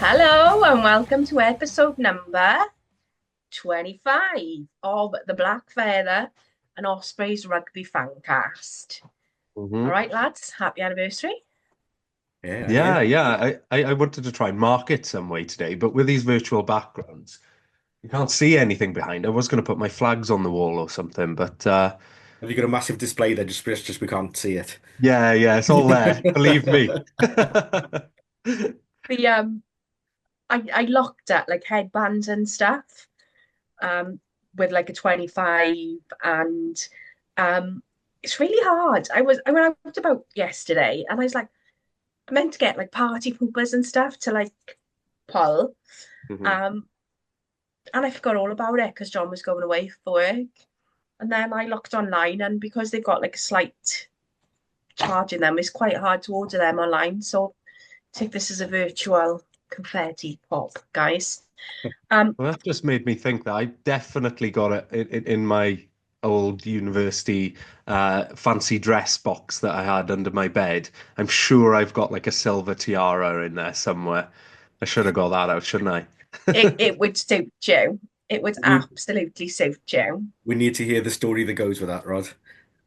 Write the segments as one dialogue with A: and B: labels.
A: Hello and welcome to episode number 25 of the Black Feather and Ospreys Rugby Fancast. All
B: Hmm.
A: right, lads, happy anniversary.
B: Yeah, yeah. I wanted to try and mark it some way today, but with these virtual backgrounds, you can't see anything behind. I was going to put my flags on the wall or something, but
C: Have you got a massive display there? Just we can't see it.
B: yeah, it's all there. Believe me.
A: The I looked at like headbands and stuff um with like a 25 and um it's really hard. I went out about yesterday and I was like I meant to get like party poopers and stuff to like pull.
B: Mhm.
A: Um and I forgot all about it because John was going away for work. And then I looked online, and because they've got like a slight charge in them, it's quite hard to order them online. So take this as a virtual confetti pop, guys. Um,
B: Well, that just made me think that I definitely got it in my old university fancy dress box that I had under my bed. I'm sure I've got like a silver tiara in there somewhere. I should have got that out, shouldn't I?
A: it would suit you. It would
C: We
A: absolutely suit you.
C: we need to hear the story that goes with that, Rod.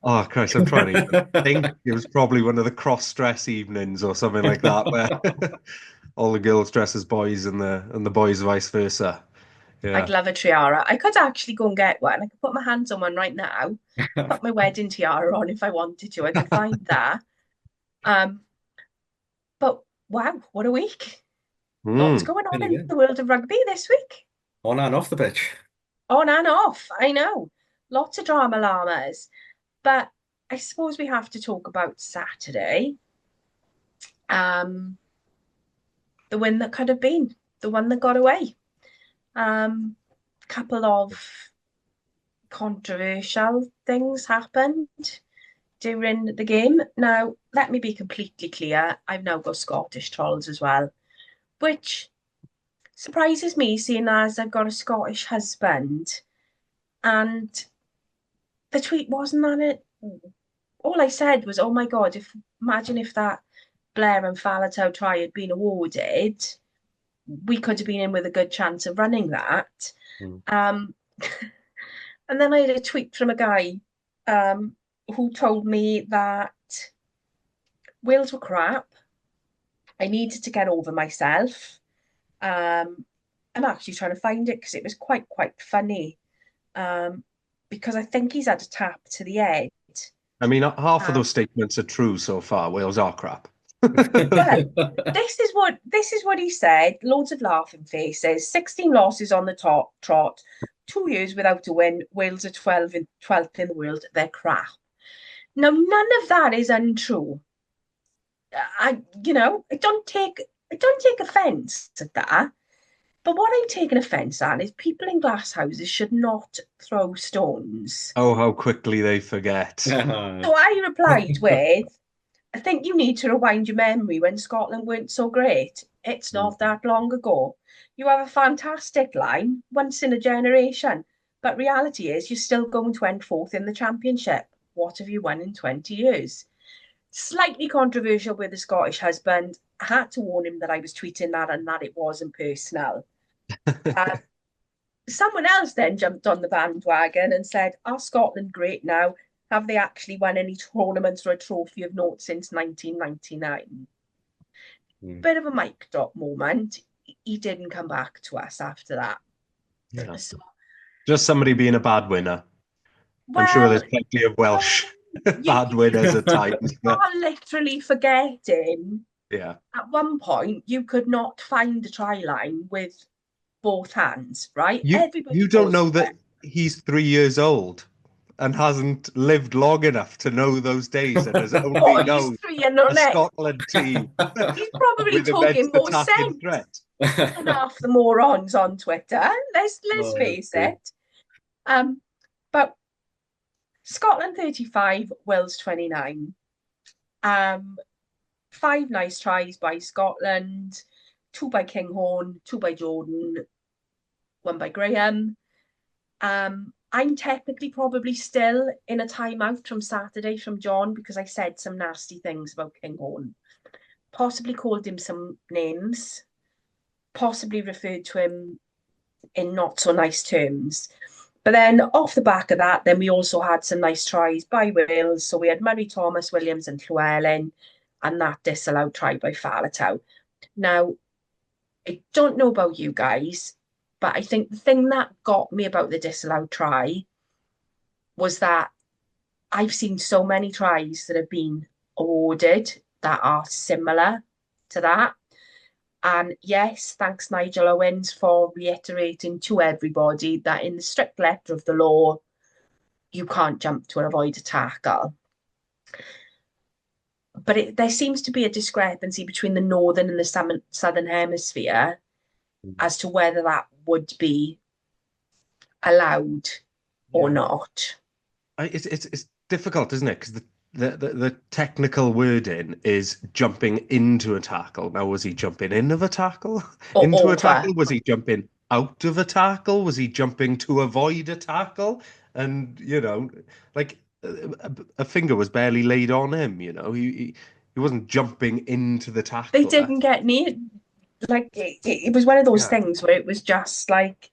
B: Oh, Christ, I'm trying to even think. It was probably one of the cross-dress evenings or something like that, where all the girls dress as boys and the boys vice versa.
A: I'd
B: Yeah.
A: love a tiara. I could actually go and get one. I could put my hands on one right now, put my wedding tiara on if I wanted to. I could find that. Um, but wow, what a week. Lots
B: Mm.
A: going on
C: Really
A: in
C: good.
A: the world of rugby this week.
C: On and off the pitch.
A: On and off, I know. Lots of drama llamas. But I suppose we have to talk about Saturday. Um, the win that could have been, the one that got away. Couple of controversial things happened during the game. Now, let me be completely clear. I've now got Scottish trolls as well, which surprises me, seeing as I've got a Scottish husband. And the tweet wasn't on it. All I said was, "Oh my God! If imagine if that Blair and Faletau try had been awarded, we could have been in with a good chance of running that."
B: Mm.
A: Um, and then I had a tweet from a guy who told me that Wales were crap. I needed to get over myself. Um, I'm actually trying to find it because it was quite funny. Um, because I think he's had a tap to the head.
B: I mean, half of
A: Um,
B: those statements are true so far. Wales are crap.
A: well, this is what he said. Loads of laughing faces. 16 losses on the top trot. 2 years without a win. Wales are 12th in the world. They're crap. Now, none of that is untrue. I don't take offence at that. But what I'm taking offence at is people in glass houses should not throw stones.
B: Oh, how quickly they forget.
A: So I replied with, I think you need to rewind your memory when Scotland weren't so great. It's
B: Mm.
A: not that long ago. You have a fantastic line, once in a generation. But reality is, you're still going to end fourth in the championship. What have you won in 20 years? Slightly controversial with the Scottish husband. I had to warn him that I was tweeting that and that it wasn't personal. Uh, Someone else then jumped on the bandwagon and said, "Are Scotland great now? Have they actually won any tournaments or a trophy of note since 1999?"
C: Hmm.
A: Bit of a mic drop moment. He didn't come back to us after that.
B: Yeah.
A: So,
B: Just somebody being a bad winner. I'm sure
A: well,
B: there's plenty of Welsh
A: you,
B: bad winners at times,
A: you
B: but
A: are literally forgetting
B: yeah.
A: at one point you could not find the try line with both hands, right?
B: You
A: Everybody
B: don't
A: goes
B: know
A: for
B: that
A: it.
B: he's 3 years old and hasn't lived long enough to know those days and has only
A: Oh, he's
B: known
A: three and no
B: a
A: neck.
B: Scotland team
A: He's probably
B: with immense
A: talking more
B: attacking
A: sense
B: threat.
A: than half the morons on Twitter. Let's
C: Oh,
A: face
C: dear.
A: it. But Scotland 35, Wales 29. Um, five nice tries by Scotland, two by Kinghorn, two by Jordan, one by Graham. I'm technically probably still in a timeout from Saturday from John because I said some nasty things about Kinghorn. Possibly called him some names. possibly referred to him in not so nice terms. But then off the back of that, then we also had some nice tries by Wales. So we had Murray Thomas, Williams, and Llewellyn, and that disallowed try by Faletau. Now, I don't know about you guys, but I think the thing that got me about the disallowed try was that I've seen so many tries that have been awarded that are similar to that. And yes, thanks Nigel Owens for reiterating to everybody that in the strict letter of the law, you can't jump to avoid a tackle. But there seems to be a discrepancy between the northern and the southern hemisphere as to whether that would be allowed or not.
B: It's difficult, isn't it? Because the technical wording is jumping into a tackle. Now, was he jumping in of a tackle?
A: Or
B: Into
A: over.
B: a tackle? Was he jumping out of a tackle? Was he jumping to avoid a tackle? And, like a finger was barely laid on him, he wasn't jumping into the
A: They
B: tackle.
A: didn't get near. Like it was one of those
B: Yeah.
A: things where it was just like,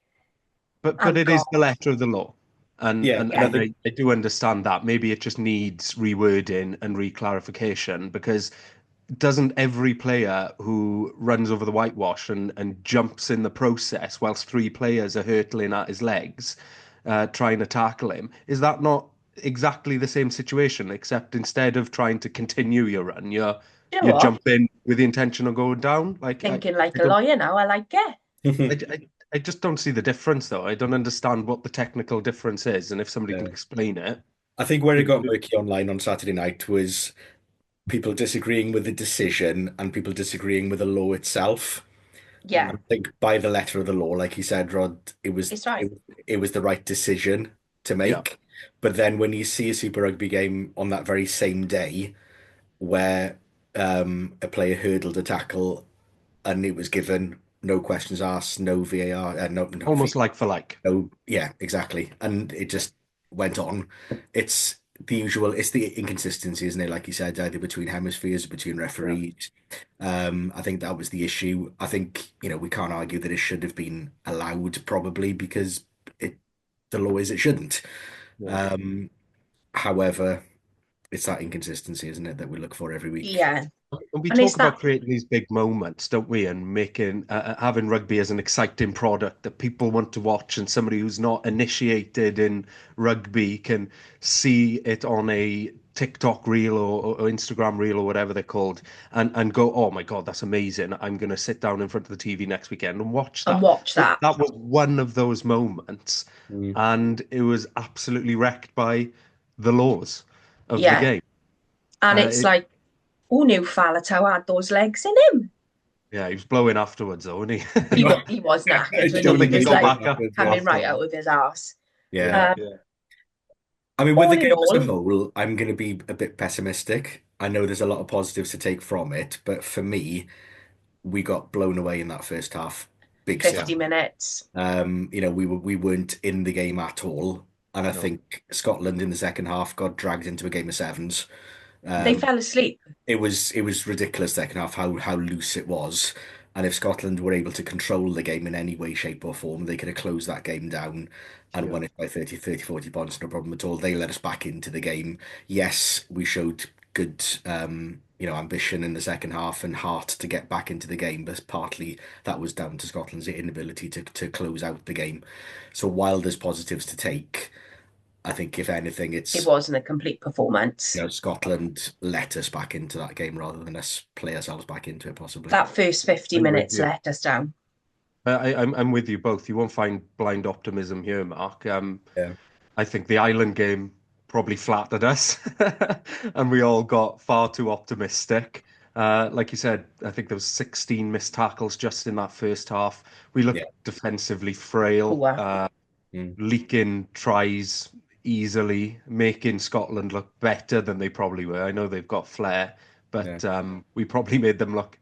B: But
A: oh
B: it is
A: God.
B: the letter of the law. And
C: Yeah,
B: and,
C: and I
B: and
C: think
B: I do understand that. Maybe it just needs rewording and reclarification because doesn't every player who runs over the whitewash and jumps in the process whilst three players are hurtling at his legs, trying to tackle him, is that not exactly the same situation, except instead of trying to continue your run,
A: You know
B: you're
A: what?
B: jumping with the intention of going down? Like
A: Thinking like
B: I
A: a
B: don't
A: lawyer now. I like it.
B: I just don't see the difference though. I don't understand what the technical difference is, and if somebody can
C: yeah.
B: explain it.
C: I think where it got murky online on Saturday night was people disagreeing with the decision and people disagreeing with the law itself.
A: Yeah,
C: I think by the letter of the law, like you said, Rod,
A: it's right.
C: it was the right decision to
B: Yeah,
C: make. But then when you see a Super Rugby game on that very same day where a player hurdled a tackle and it was given no questions asked, no VAR, no
B: almost like for like.
C: no, yeah, exactly. And it just went on. It's the usual, it's the inconsistency, isn't it? Like you said, either between hemispheres, between
B: Yeah.
C: referees. I think that was the issue. I think, we can't argue that it should have been allowed probably because the law is it shouldn't.
B: Yeah.
C: Um, However, it's that inconsistency, isn't it, that we look for every week.
A: Yeah,
B: And we
A: and it's
B: talk
A: that.
B: about creating these big moments, don't we? And making having rugby as an exciting product that people want to watch, and somebody who's not initiated in rugby can see it on a TikTok reel or Instagram reel or whatever they're called, and go, "Oh my God, that's amazing! I'm going to sit down in front of the TV next weekend and watch
A: And
B: that."
A: watch that.
B: That was one of those moments,
C: Mm.
B: and it was absolutely wrecked by the laws of the
A: Yeah,
B: game.
A: and
B: Uh,
A: it's
B: it,
A: like, who knew Faletau had those legs in him?
B: yeah, he was blowing afterwards, though, wasn't he?
A: He was knackered,
C: It's
A: wasn't
B: Don't
A: he?
C: only
A: He
B: think he
A: was
C: been
B: got
A: like
B: back up
A: coming right
B: after.
A: out of his ass.
C: Yeah.
B: Yeah,
A: Um,
B: yeah.
C: I mean, with the
A: all in
C: game as a
A: all,
C: whole, I'm going to be a bit pessimistic. I know there's a lot of positives to take from it, but for me, we got blown away in that first half, big
B: Yeah.
A: 50
C: style.
A: minutes.
C: We weren't in the game at all, and I
B: No.
C: think Scotland in the second half got dragged into a game of sevens.
A: They
C: Um,
A: fell asleep.
C: it was ridiculous second half how loose it was, and if Scotland were able to control the game in any way, shape, or form, they could have closed that game down and
B: Yeah.
C: won it by 40 points, no problem at all. They let us back into the game. Yes, we showed good, ambition in the second half and heart to get back into the game, but partly that was down to Scotland's inability to close out the game. So while there's positives to take, I think if anything,
A: It
C: it's
A: wasn't a complete performance.
C: Scotland let us back into that game rather than us play ourselves back into it, possibly.
A: That first 50
B: I'm with
A: minutes
B: you.
A: let us down.
B: I'm with you both. You won't find blind optimism here, Mark.
C: Yeah.
B: I think the Island game probably flattered us, and we all got far too optimistic. Like you said, I think there was 16 missed tackles just in that first half. We
C: Yeah.
B: looked defensively frail,
A: Poor.
C: Mm.
B: leaking tries easily, making Scotland look better than they probably were. I know they've got flair,
C: Yeah.
B: but we probably made them look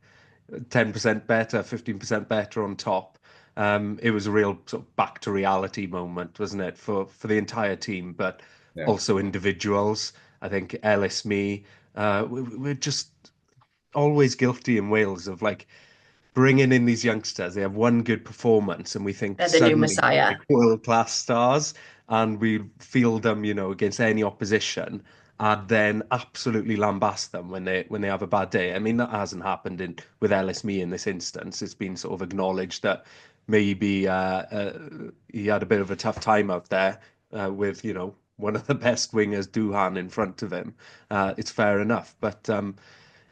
B: 10% better, 15% better on top. It was a real sort of back to reality moment, wasn't it, for the entire team, but
C: Yeah.
B: also individuals. I think Ellis, me, we're just always guilty in Wales of like bringing in these youngsters. They have one good performance, and we think
A: They're the new
B: suddenly they're
A: Messiah.
B: like world-class stars, and we field them, against any opposition, and then absolutely lambast them when they have a bad day. I mean, that hasn't happened with Ellis Mee in this instance. It's been sort of acknowledged that maybe he had a bit of a tough time out there with one of the best wingers, Duhan, in front of him. It's fair enough, but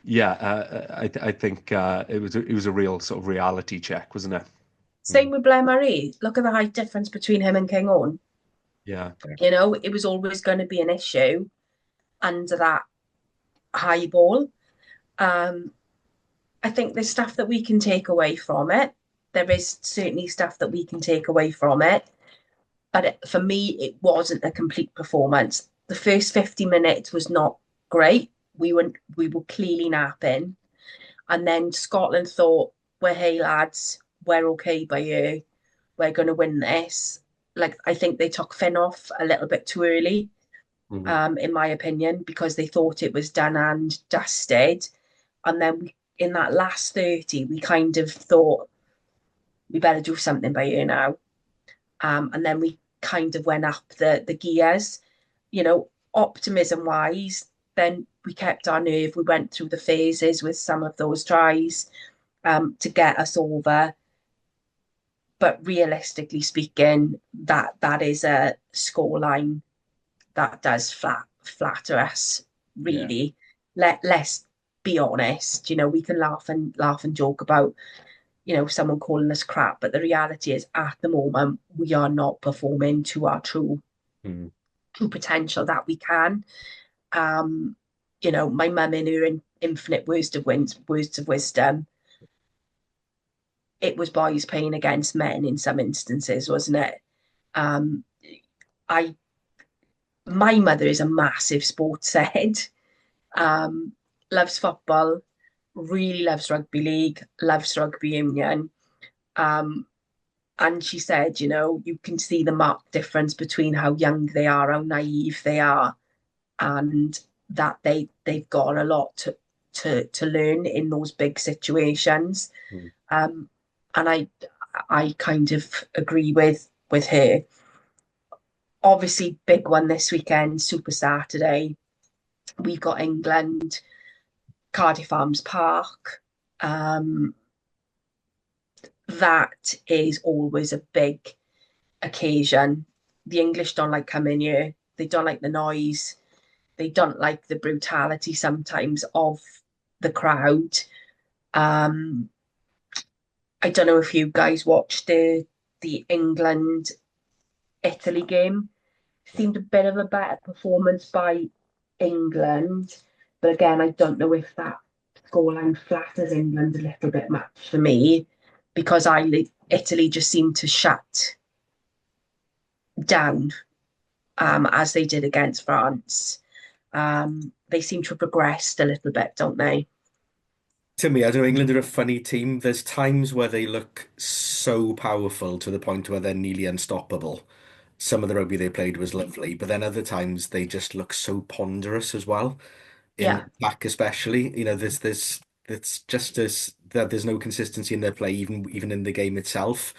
B: yeah, I think it was a real sort of reality check, wasn't it?
A: Same with Blair Murray. Look at the height difference between him and King Owen.
B: Yeah.
A: It was always going to be an issue under that high ball. Um, I think there's stuff that we can take away from it. There is certainly stuff that we can take away from it. But for me, it wasn't a complete performance. The first 50 minutes was not great. We were clearly napping. And then Scotland thought, well, hey lads, we're okay by you. We're gonna win this. Like I think they took Finn off a little bit too early,
B: Mhm.
A: in my opinion, because they thought it was done and dusted. And then in that last 30, we kind of thought we better do something by you now. And then we kind of went up the gears, optimism wise. Then we kept our nerve. We went through the phases with some of those tries to get us over. But realistically speaking, that is a scoreline that does flatter us,
C: Yeah.
A: really. Let's be honest. We can laugh and joke about someone calling us crap, but the reality is at the moment we are not performing to our
C: Mm.
A: true potential that we can. My mum in her infinite words of wisdom, it was boys playing against men in some instances, wasn't it? Um, I My mother is a massive sports head, um, loves football, really loves rugby league, loves rugby union. Um, and she said, you can see the marked difference between how young they are, how naive they are, and that they've got a lot to learn in those big situations.
C: Mm.
A: And I kind of agree with her. Obviously, big one this weekend, Super Saturday. We've got England, Cardiff Arms Park. That is always a big occasion. The English don't like coming here. They don't like the noise. They don't like the brutality sometimes of the crowd. Um, I don't know if you guys watched the England Italy game. Seemed a bit of a better performance by England, but again, I don't know if that scoreline flatters England a little bit much for me because Italy just seemed to shut down as they did against France. They seem to have progressed a little bit, don't they?
C: To me, I don't know, England are a funny team. There's times where they look so powerful to the point where they're nearly unstoppable. Some of the rugby they played was lovely, but then other times they just look so ponderous as well. In
A: Yeah.
C: attack especially. There's it's just as that there's no consistency in their play, even in the game itself.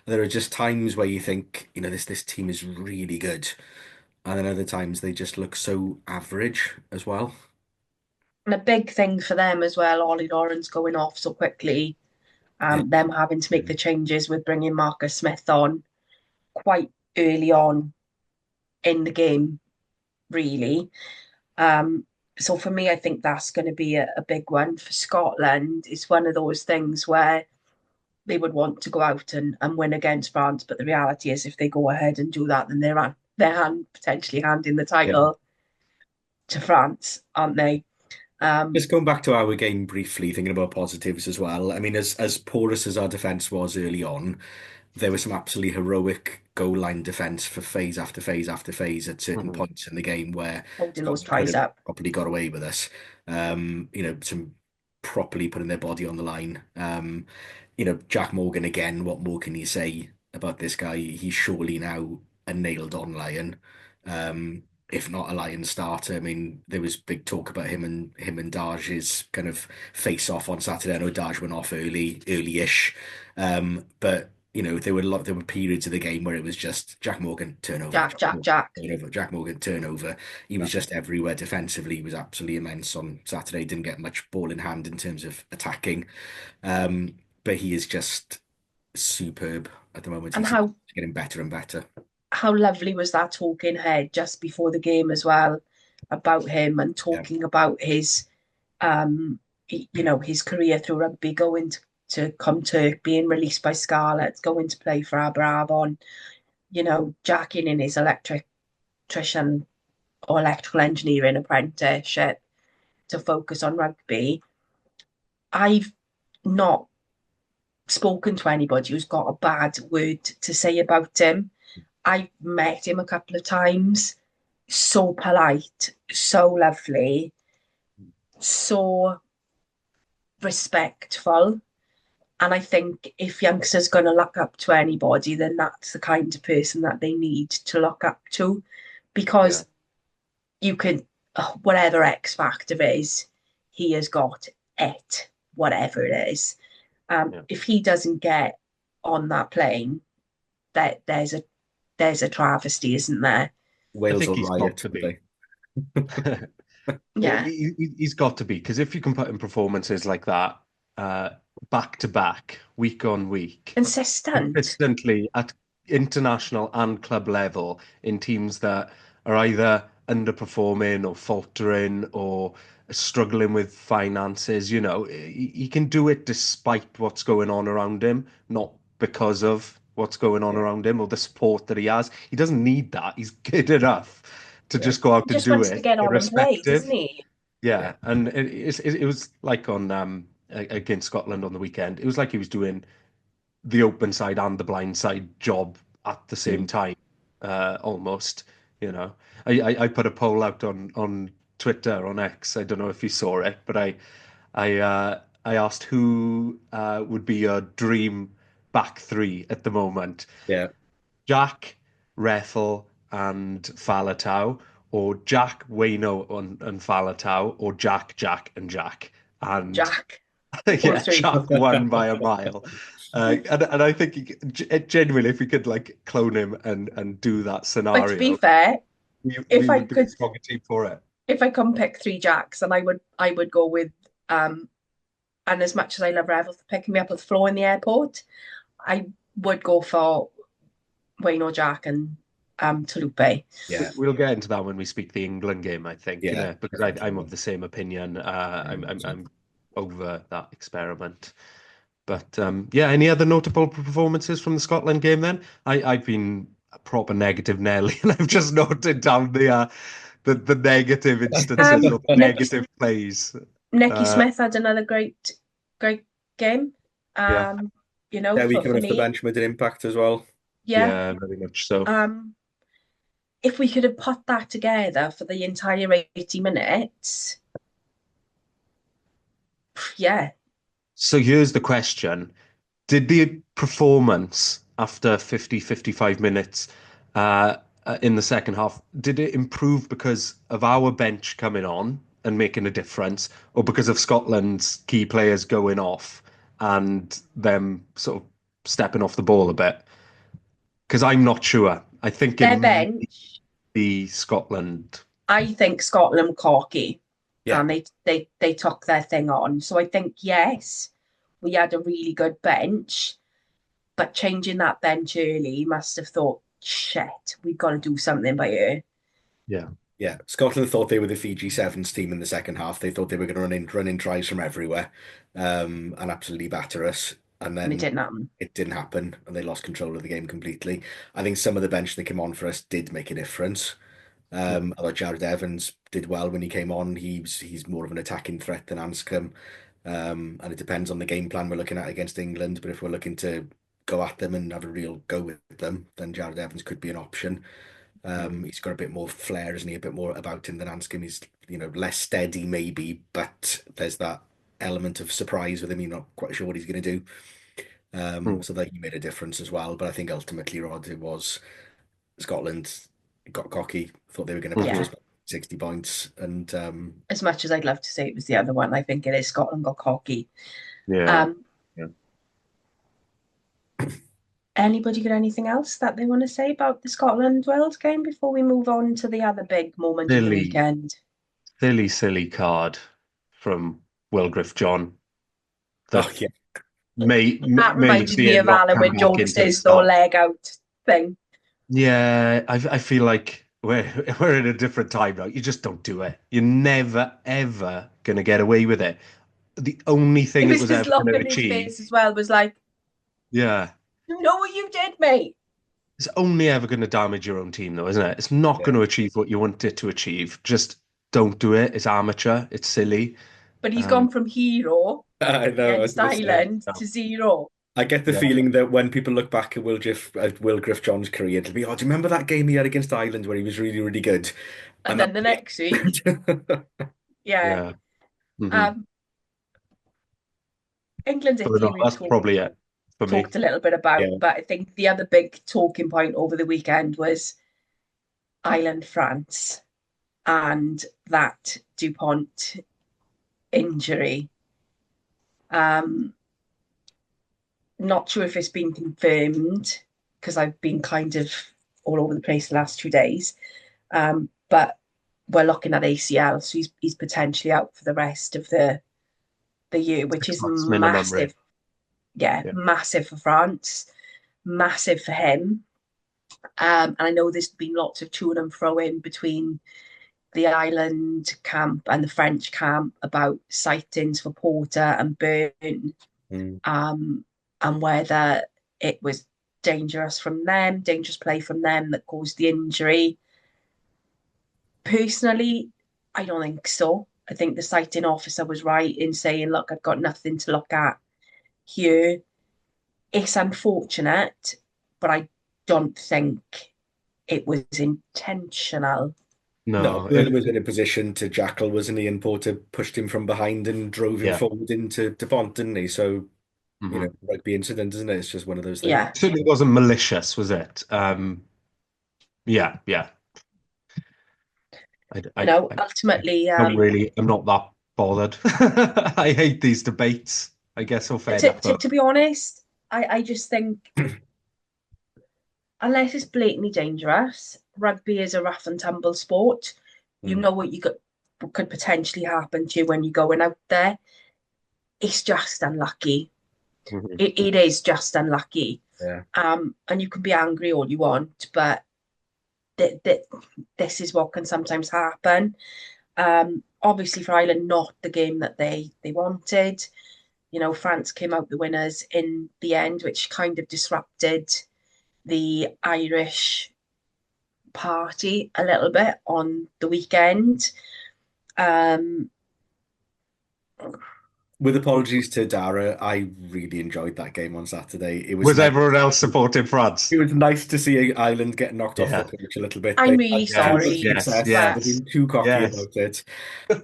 C: There are just times where you think, this team is really good, and then other times they just look so average as well.
A: And a big thing for them as well, Ollie Lawrence going off so quickly,
C: Yeah.
A: them having to make the changes with bringing Marcus Smith on quite early on in the game, really. Um, so for me, I think that's going to be a big one for Scotland. It's one of those things where they would want to go out and win against France, but the reality is, if they go ahead and do that, then they're potentially handing the
C: Yeah.
A: title to France, aren't they?
C: Just going back to our game briefly, thinking about positives as well. I mean, as porous as our defense was early on, there was some absolutely heroic goal line defense for phase after phase after phase at certain
B: Mhm.
C: points in the game where
A: Holding those
C: Scotland could
A: tries
C: have
A: up.
C: properly got away with us. Some properly putting their body on the line. Jack Morgan again, what more can you say about this guy? He's surely now a nailed on lion. if not a Lions starter. I mean, there was big talk about him and Daj's kind of face off on Saturday. I know Daj went off early-ish, but there were periods of the game where it was just Jack Morgan turnover,
A: Jack, Jack, Jack.
C: turnover, Jack Morgan turnover. He was
B: Yeah.
C: just everywhere defensively. He was absolutely immense on Saturday. Didn't get much ball in hand in terms of attacking, um, but he is just superb at the moment. He
A: And
C: seems to be getting better and better.
A: how lovely was that talking head just before the game as well about him and
C: Yeah,
A: talking about his his career through rugby, going to Comturk, being released by Scarlets, going to play for Aberavon, jacking in his electrician or electrical engineering apprenticeship to focus on rugby. I've not spoken to anybody who's got a bad word to say about him. I've met him a couple of times. So polite, so lovely, so respectful. And I think if youngsters going to look up to anybody, then that's the kind of person that they need to look up to,
B: Yeah.
A: because you can, whatever X factor is, he has got it, whatever it is.
B: Yeah.
A: If he doesn't get on that plane, there's a travesty, isn't there?
B: I
C: Wales
B: think
C: will
B: he's got
C: riot,
B: to
C: won't
B: be.
C: they?
A: Yeah,
B: He's got to be, because if you can put in performances like that, back to back, week on week,
A: consistent.
B: consistently at international and club level in teams that are either underperforming or faltering or struggling with finances, he can do it despite what's going on around him, not because of what's going on
C: Yeah,
B: around him or the support that he has. He doesn't need that. He's good enough to
C: yeah,
B: just go out
A: He
B: and
A: just
B: do
A: wants to
B: it,
A: get on and play, doesn't
B: irrespective.
A: he?
C: yeah,
B: Yeah, and it was like on against Scotland on the weekend. It was like he was doing the open side and the blind side job at the same
C: mm,
B: time, almost. You know, I put a poll out on Twitter on X. I don't know if you saw it, but I asked who would be your dream back three at the moment.
C: yeah.
B: Jack, Reffel, and Faletau, or Jack, Wayno, and Faletau, or Jack, Jack, and Jack. And
A: Jack, all
B: yeah,
A: three.
B: Jack won by a mile. And I think genuinely, if we could like clone him and do that
A: But to be
B: scenario,
A: fair,
B: we
A: if I
B: would be a
A: could
B: stronger team for it.
A: if I can pick three Jacks, and I would go with um and as much as I love Revel for picking me up at the floor in the airport, I would go for Wayne or Jack and Talupe.
C: Yeah,
B: We'll get into that when we speak the England game, I think,
C: yeah,
B: because I'm
C: definitely.
B: of the same opinion. I'm over that experiment. But yeah, any other notable performances from the Scotland game then? I've been a proper negative Nelly, and I've just noted down the negative instances or the
A: Nicky
B: negative plays.
A: Nicky
B: Uh,
A: Smith had another great game.
B: yeah,
A: Um,
C: Dewi
A: for
C: coming off the
A: me,
C: bench made an impact as well.
A: yeah.
B: yeah, very much so.
A: If we could have put that together for the entire 80 minutes, yeah,
B: So here's the question. Did the performance after 50, 55 minutes uh, in the second half, did it improve because of our bench coming on and making a difference, or because of Scotland's key players going off and them sort of stepping off the ball a bit? Because I'm not sure. I think it
A: their
B: might
A: bench.
B: be Scotland.
A: I think Scotland were cocky,
C: Yeah,
A: and they took their thing on. So I think yes, we had a really good bench, but changing that bench early must have thought, shit, we've got to do something by here,
B: Yeah.
C: yeah. Scotland thought they were the Fiji Sevens team in the second half. They thought they were going to run in tries from everywhere, and absolutely batter us. And
A: and it
C: then
A: didn't happen.
C: it didn't happen, and they lost control of the game completely. I think some of the bench that came on for us did make a difference.
B: Yeah.
C: I thought Jared Evans did well when he came on. He's more of an attacking threat than Anscombe. And it depends on the game plan we're looking at against England. But if we're looking to go at them and have a real go with them, then Jared Evans could be an option.
B: Mm.
C: He's got a bit more flair, isn't he? A bit more about him than Anscombe. He's, less steady maybe, but there's that element of surprise with him. You're not quite sure what he's going to do.
B: Mm.
C: So that he made a difference as well. But I think ultimately, Rod, it was Scotland. got cocky, thought they were going to battle
A: Yeah.
C: us by 60 points, and
A: As much as I'd love to say it was the other one, I think it is Scotland got cocky.
B: Yeah.
A: Um,
B: Yeah.
A: Anybody got anything else that they want to say about the Scotland Wales game before we move on to the other big moment of the
B: Silly,
A: weekend?
B: silly card from Will Griff-John
C: oh
B: that
C: yeah,
A: That
B: made
A: reminded me
B: Ian
A: of
B: not
A: Alan
B: come
A: when
B: back
A: George
B: into the
A: says the
B: start.
A: leg out thing.
B: Yeah, I feel like we're in a different time now. You just don't do it. You're never ever gonna get away with it. The only
A: It
B: thing it
A: was
B: was
A: his
B: ever
A: look
B: gonna
A: on his
B: achieve,
A: face as well, was like,
B: yeah,
A: you know what you did, mate?
B: it's only ever gonna damage your own team, though, isn't it? It's not
C: yeah.
B: gonna achieve what you want it to achieve. Just don't do it. It's amateur. It's silly.
A: But he's
B: Um,
A: gone from hero
C: I know. I was
A: against
C: going to say.
A: Ireland to zero.
C: I get the
B: yeah,
C: feeling that when people look back at Will Griff-John's career, it'll be, oh, do you remember that game he had against Ireland where he was really, really good?
A: And
C: And
A: then the next week,
C: that
A: yeah.
B: yeah. Hmm.
A: Um, England,
B: But
A: Italy,
B: no,
A: we've
B: that's probably it for me.
A: talked a little bit about,
C: yeah,
A: but I think the other big talking point over the weekend was Ireland, France, and that Dupont injury. Um, Not sure if it's been confirmed because I've been kind of all over the place the last 2 days. But we're looking at ACL, so he's potentially out for the rest of the year, which
B: 6
A: is
B: months minimum, really.
A: massive. Yeah,
B: Yeah.
A: massive for France, massive for him. And I know there's been lots of to and fro in between the Ireland camp and the French camp about sightings for Porter and Byrne,
C: Mm.
A: and whether it was dangerous play from them that caused the injury. Personally, I don't think so. I think the sighting officer was right in saying, look, I've got nothing to look at here. It's unfortunate, but I don't think it was intentional.
C: No,
B: No,
C: Byrne was in a position to jackal, wasn't he? And Porter pushed him from behind and drove him
B: yeah.
C: forward into Dupont, didn't he? So,
B: Mhm.
C: rugby incident, isn't it? It's just one of those things.
A: Yeah.
B: Certainly wasn't malicious, was it? Yeah, yeah. I
A: Ultimately,
B: don't really. I'm not that bothered. I hate these debates. I get so fed
A: to,
B: up
A: to,
B: of.
A: to be honest, I just think unless it's blatantly dangerous, rugby is a rough and tumble sport. You
C: Mm.
A: know what could potentially happen to you when you're going out there. It's just unlucky.
B: Mhm.
A: It is just unlucky.
C: Yeah.
A: And you can be angry all you want, but this is what can sometimes happen. Obviously for Ireland, not the game that they wanted. France came out the winners in the end, which kind of disrupted the Irish party a little bit on the weekend. Um,
C: With apologies to Dara, I really enjoyed that game on Saturday. It was
B: Was
C: nice.
B: everyone else supporting France?
C: It was nice to see Ireland get knocked off the
B: Yeah.
C: coach a little bit.
A: I'm
C: They
A: really
C: had too much
B: Yes,
A: sorry,
B: yes,
C: success.
A: but
C: They've
B: yes,
C: been too cocky
B: yes.
C: about it.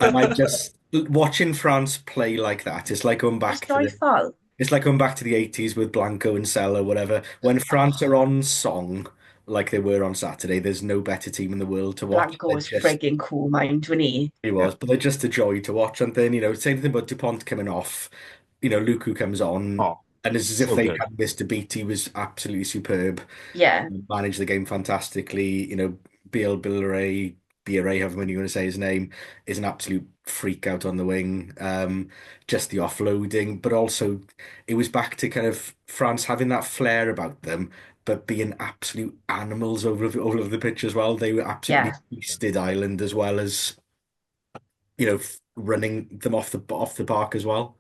C: And I just watching France play like that, it's like going
A: it's
C: back to
A: joyful.
C: the 80s with Blanco and Sella, whatever. When France are on song, like they were on Saturday, there's no better team in the world to watch.
A: Blanco was frigging cool, mind, wasn't he?
C: He
B: Yeah.
C: was, but they're just a joy to watch. And then, say anything about Dupont coming off, Luku comes on,
B: Oh,
C: and it's as if
B: so
C: they
B: good.
C: had missed a beat. He was absolutely superb.
A: Yeah,
C: Managed the game fantastically. BRA, however many you want to say his name, is an absolute freak out on the wing. Just the offloading, but also it was back to kind of France having that flair about them, but being absolute animals over the pitch as well. They were absolutely
A: yeah.
C: feasted Ireland as well as running them off the park as well.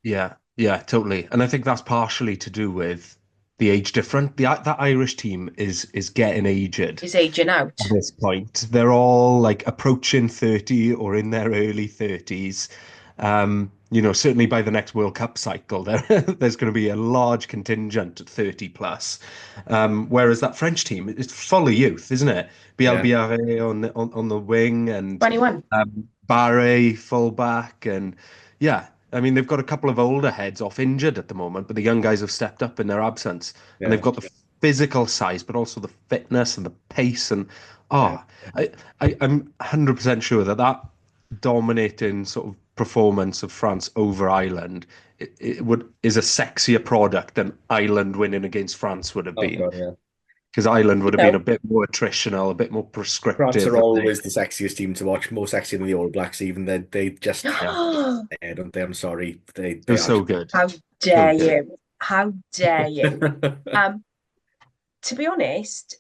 B: Yeah, yeah, totally. And I think that's partially to do with the age difference. That Irish team is getting aged
A: He's aging
B: at
A: out.
B: this point. They're all like approaching 30 or in their early 30s. Certainly by the next World Cup cycle, there's going to be a large contingent at 30 plus. Whereas that French team, it's full of youth, isn't it?
C: Yeah.
B: Bielbiaré on the wing and
A: 21.
B: Barre fullback, and yeah, I mean they've got a couple of older heads off injured at the moment, but the young guys have stepped up in their absence, and they've
C: Yeah.
B: got the physical size, but also the fitness and the pace. And
C: Yeah.
B: I'm 100% sure that dominating sort of performance of France over Ireland is a sexier product than Ireland winning against France would have
C: Oh
B: been.
C: God, yeah.
B: Because Ireland would
A: You
B: have been
A: know,
B: a bit more attritional, a bit more
C: France
B: prescriptive.
C: are always the sexiest team to watch, more sexy than the All Blacks. Even they just
B: Yeah,
C: there, don't they? I'm sorry, they
B: it was
C: are
B: so good.
A: how
B: So
A: dare
B: good.
A: you? How dare you? To be honest,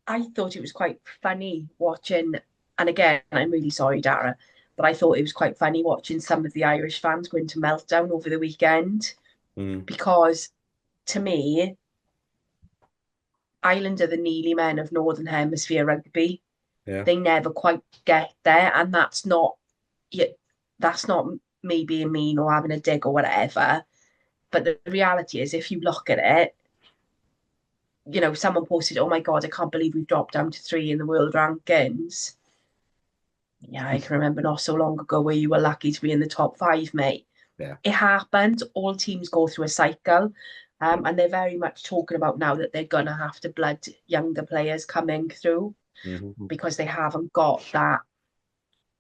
A: I thought it was quite funny watching, and again, I'm really sorry, Dara, but I thought it was quite funny watching some of the Irish fans go into meltdown over the weekend
C: Mm,
A: because to me, Ireland are the Neely men of Northern Hemisphere rugby.
C: yeah.
A: They never quite get there, and that's not me being mean or having a dig or whatever. But the reality is, if you look at it, someone posted, "Oh my God, I can't believe we've dropped down to 3 in the world rankings." Yeah, I can remember not so long ago where you were lucky to be in the top 5, mate.
C: Yeah.
A: It happened. All teams go through a cycle. And they're very much talking about now that they're going to have to blood younger players coming through
C: Mhm.
A: because they haven't got that,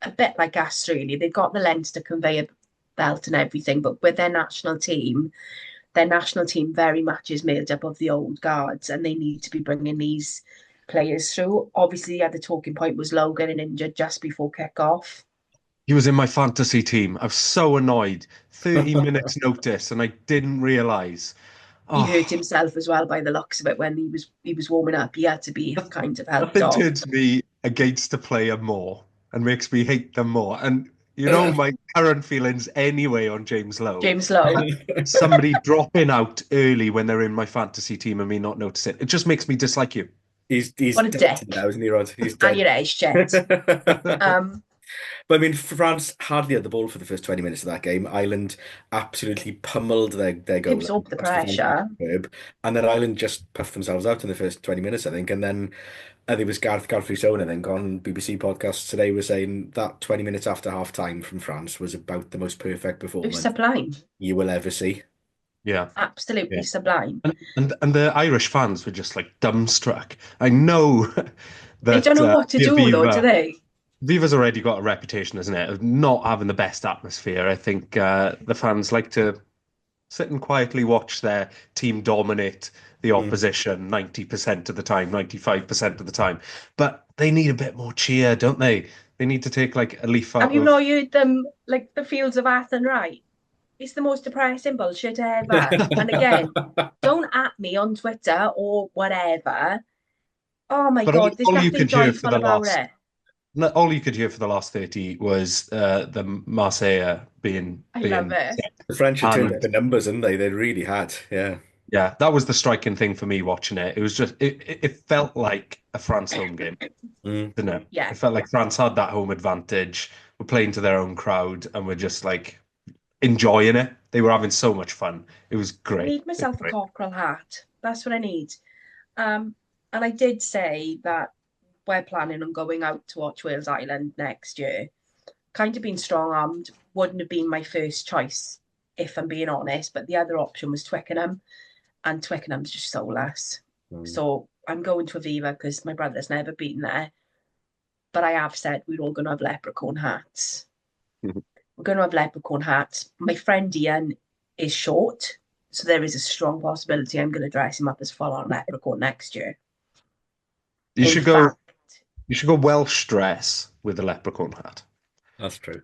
A: a bit like us, really. They've got the Leinster conveyor belt and everything, but with their national team very much is made up of the old guards, and they need to be bringing these players through. Obviously, the other talking point was Logan and injured just before kick-off.
B: He was in my fantasy team. I was so annoyed. 30 minutes notice, and I didn't realise.
A: He hurt
B: Oh,
A: himself as well by the looks of it when he was warming up. He had to be kind of helped
B: nothing
A: off.
B: turns me against a player more and makes me hate them more. And you know my current feelings anyway on James Lowe.
A: James Lowe,
B: Somebody dropping out early when they're in my fantasy team and me not notice it. It just makes me dislike you.
C: He's
A: what a
C: dead
A: dick.
C: now, isn't he, Rod? He's
A: And
C: dead.
A: your age shit. Um,
C: But I mean, France hardly had the ball for the first 20 minutes of that game. Ireland absolutely pummeled their
A: they
C: goal line.
A: absorbed the
C: France defended
A: pressure.
C: superb. And then Ireland just puffed themselves out in the first 20 minutes, I think. And then I think it was Gareth Rousseau, I think, on BBC podcast today was saying that 20 minutes after half time from France was about the most perfect
A: It was
C: performance
A: sublime.
C: you will ever see.
B: Yeah.
A: Absolutely
C: Yeah.
A: sublime.
B: And the Irish fans were just like dumbstruck. I know
A: They don't
B: that
A: know what to
B: the
A: do, though, do they?
B: Viva's already got a reputation, isn't it, of not having the best atmosphere. I think the fans like to sit and quietly watch their team dominate the
C: Mm.
B: opposition 90% of the time, 95% of the time. But they need a bit more cheer, don't they? They need to take like a leaf
A: Have
B: out
A: you
B: of.
A: not heard them, like the Fields of Athenry? It's the most depressing bullshit ever. And again, don't at me on Twitter or whatever. Oh my
B: But
A: God, there's
B: all you
A: nothing
B: could hear for
A: joyful
B: the
A: about
B: last
A: it.
B: all you could hear for the last 30 was the Marseille
A: I love
B: being
A: it.
C: The French had turned up
B: and
C: the numbers, didn't they? They really had. Yeah.
B: yeah, that was the striking thing for me watching it. It was just it felt like a France home game,
C: Mm.
B: didn't it?
A: Yeah.
B: It felt like France had that home advantage. We're playing to their own crowd and we're just like enjoying it. They were having so much fun. It was
A: I
B: great.
A: need myself a cockerel hat. That's what I need. Um, and I did say that we're planning on going out to watch Wales Island next year. Kind of been strong armed, wouldn't have been my first choice, if I'm being honest. But the other option was Twickenham, and Twickenham's just soulless.
C: Mm.
A: So I'm going to Aviva because my brother's never been there. But I have said we're all going to have leprechaun hats. We're going to have leprechaun hats. My friend Ian is short, so there is a strong possibility I'm going to dress him up as full on leprechaun next year.
B: You
A: In
B: should go.
A: fact,
B: You should go Welsh dress with a leprechaun hat.
C: That's true.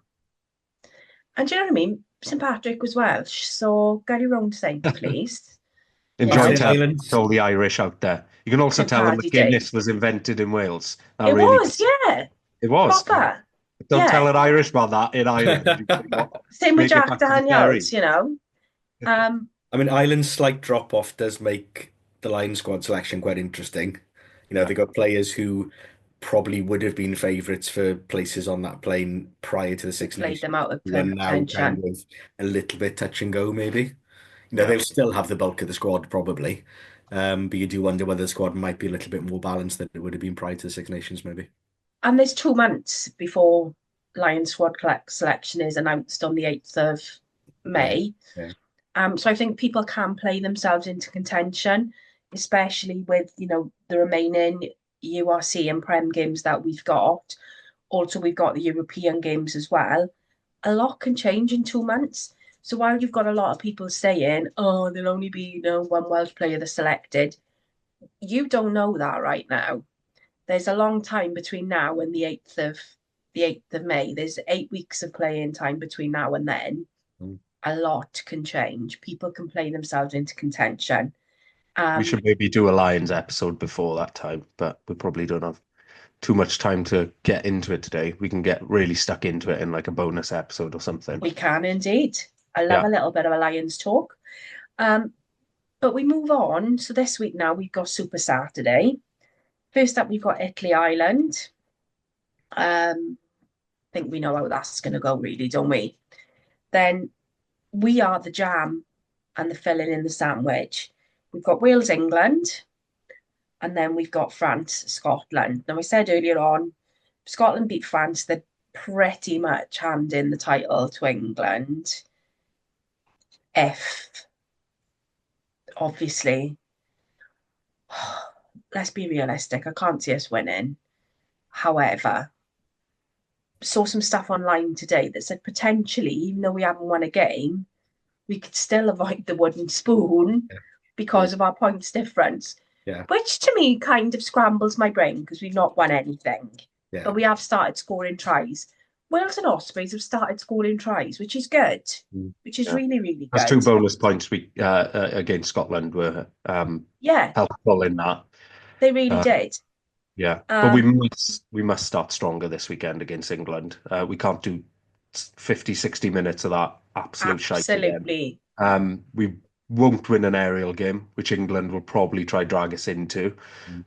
A: and do you know what I mean? St Patrick was Welsh, so get your own saint, please.
B: Enjoy
C: Marseille
A: Yeah,
B: telling
C: Islands.
B: all the Irish out there. You can also
A: St
B: tell them
A: Paddy
B: that
A: Day.
B: Guinness was invented in Wales. That
A: It
B: really
A: was, yeah,
B: it was.
A: proper.
B: Don't tell
A: Yeah,
B: an Irishman that in Ireland. You cannot
A: same with
B: make it
A: Jack
B: back to the ferry.
A: Daniels, you know. Um,
C: I mean, Ireland's slight drop off does make the Lion squad selection quite interesting. You know,
B: Yeah.
C: they got players who probably would have been favourites for places on that plane prior to the Six
A: played them
C: Nations,
A: out of
C: who are now kind
A: contention.
C: of a little bit touch and go, maybe. You know,
B: Yeah.
C: they'll still have the bulk of the squad probably, but you do wonder whether the squad might be a little bit more balanced than it would have been prior to the Six Nations, maybe.
A: And there's 2 months before Lion Squad selection is announced on the 8th of
C: Yeah,
A: May.
C: yeah.
A: So I think people can play themselves into contention. especially with, the remaining URC and Prem games that we've got. Also, we've got the European games as well. A lot can change in 2 months. So while you've got a lot of people saying, oh, there'll only be, one Welsh player that's selected, you don't know that right now. There's a long time between now and the 8th of May. There's 8 weeks of playing time between now and then. A lot can change. People can play themselves into contention.
B: We should maybe do a Lions episode before that time, but we probably don't have too much time to get into it today. We can get really stuck into it in like a bonus episode or something.
A: We can indeed. I love a little bit of a Lions talk. But we move on. So this week now we've got Super Saturday. First up, we've got Italy Ireland. I think we know how that's going to go, really, don't we? Then we are the jam and the filling in the sandwich. We've got Wales, England, and then we've got France, Scotland. Now, I said earlier on, Scotland beat France. They're pretty much handing the title to England. Obviously, let's be realistic. I can't see us winning. However, saw some stuff online today that said potentially, even though we haven't won a game, we could still avoid the wooden spoon because of our points difference.
C: Yeah.
A: Which to me kind of scrambles my brain because we've not won anything.
C: Yeah.
A: But we have started scoring tries. Wales and Ospreys have started scoring tries, which is good. Which is really, really good.
B: Those 2 bonus points we against Scotland were helpful in that.
A: They really did.
B: Yeah, but we must start stronger this weekend against England. We can't do 50, 60 minutes of that absolute shite again.
A: Absolutely.
B: We won't win an aerial game, which England will probably try drag us into.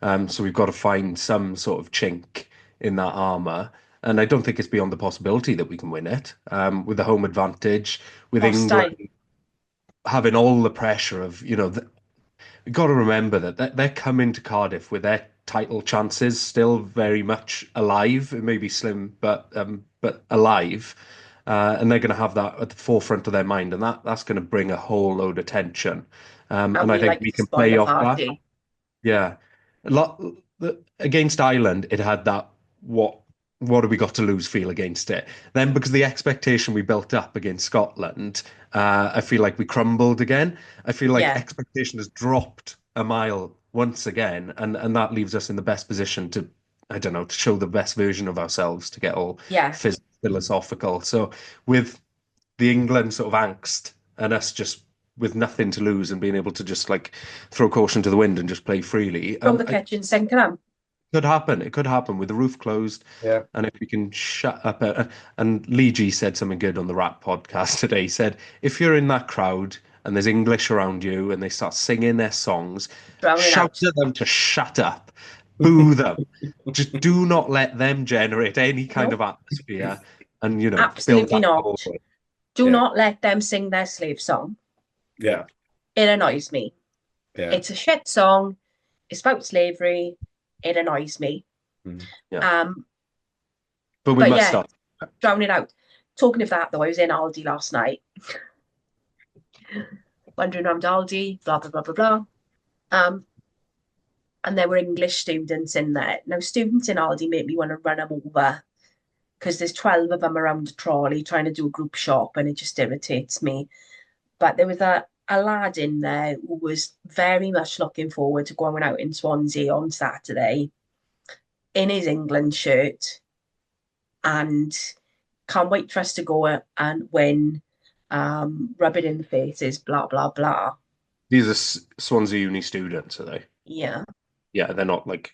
B: So we've got to find some sort of chink in that armour. And I don't think it's beyond the possibility that we can win it. With the home advantage, with England having all the pressure of, we've got to remember that they're coming to Cardiff with their title chances still very much alive. It may be slim, but alive. And they're going to have that at the forefront of their mind, and that's going to bring a whole load of tension. And I think we can play off that. Yeah, against Ireland, it had that what have we got to lose feel against it. Then because the expectation we built up against Scotland, I feel like we crumbled again. I feel like expectation has dropped a mile once again, and that leaves us in the best position to, I don't know, to show the best version of ourselves, to get all philosophical. So with the England sort of angst and us just with nothing to lose and being able to just like throw caution to the wind and just play freely.
A: From the kitchen sink them.
B: Could happen. It could happen with the roof closed.
C: Yeah.
B: And if we can shut up. And Lee G said something good on the Rap podcast today. He said, if you're in that crowd and there's English around you and they start singing their songs, shout at them to shut up. Boo them. Just do not let them generate any kind of atmosphere. And,
A: absolutely not. Do not let them sing their slave song.
C: Yeah.
A: It annoys me.
C: Yeah.
A: It's a shit song. It's about slavery. It annoys me.
B: Yeah. But we must stop.
A: Drown it out. Talking of that, though, I was in Aldi last night. Wandering around Aldi, blah, blah, blah, blah, blah. And there were English students in there. Now, students in Aldi make me want to run them over because there's 12 of them around a trolley trying to do a group shop, and it just irritates me. But there was a lad in there who was very much looking forward to going out in Swansea on Saturday in his England shirt and can't wait for us to go and win, rub it in the faces, blah, blah, blah.
B: These are Swansea Uni students, are they?
A: Yeah.
B: Yeah, they're not like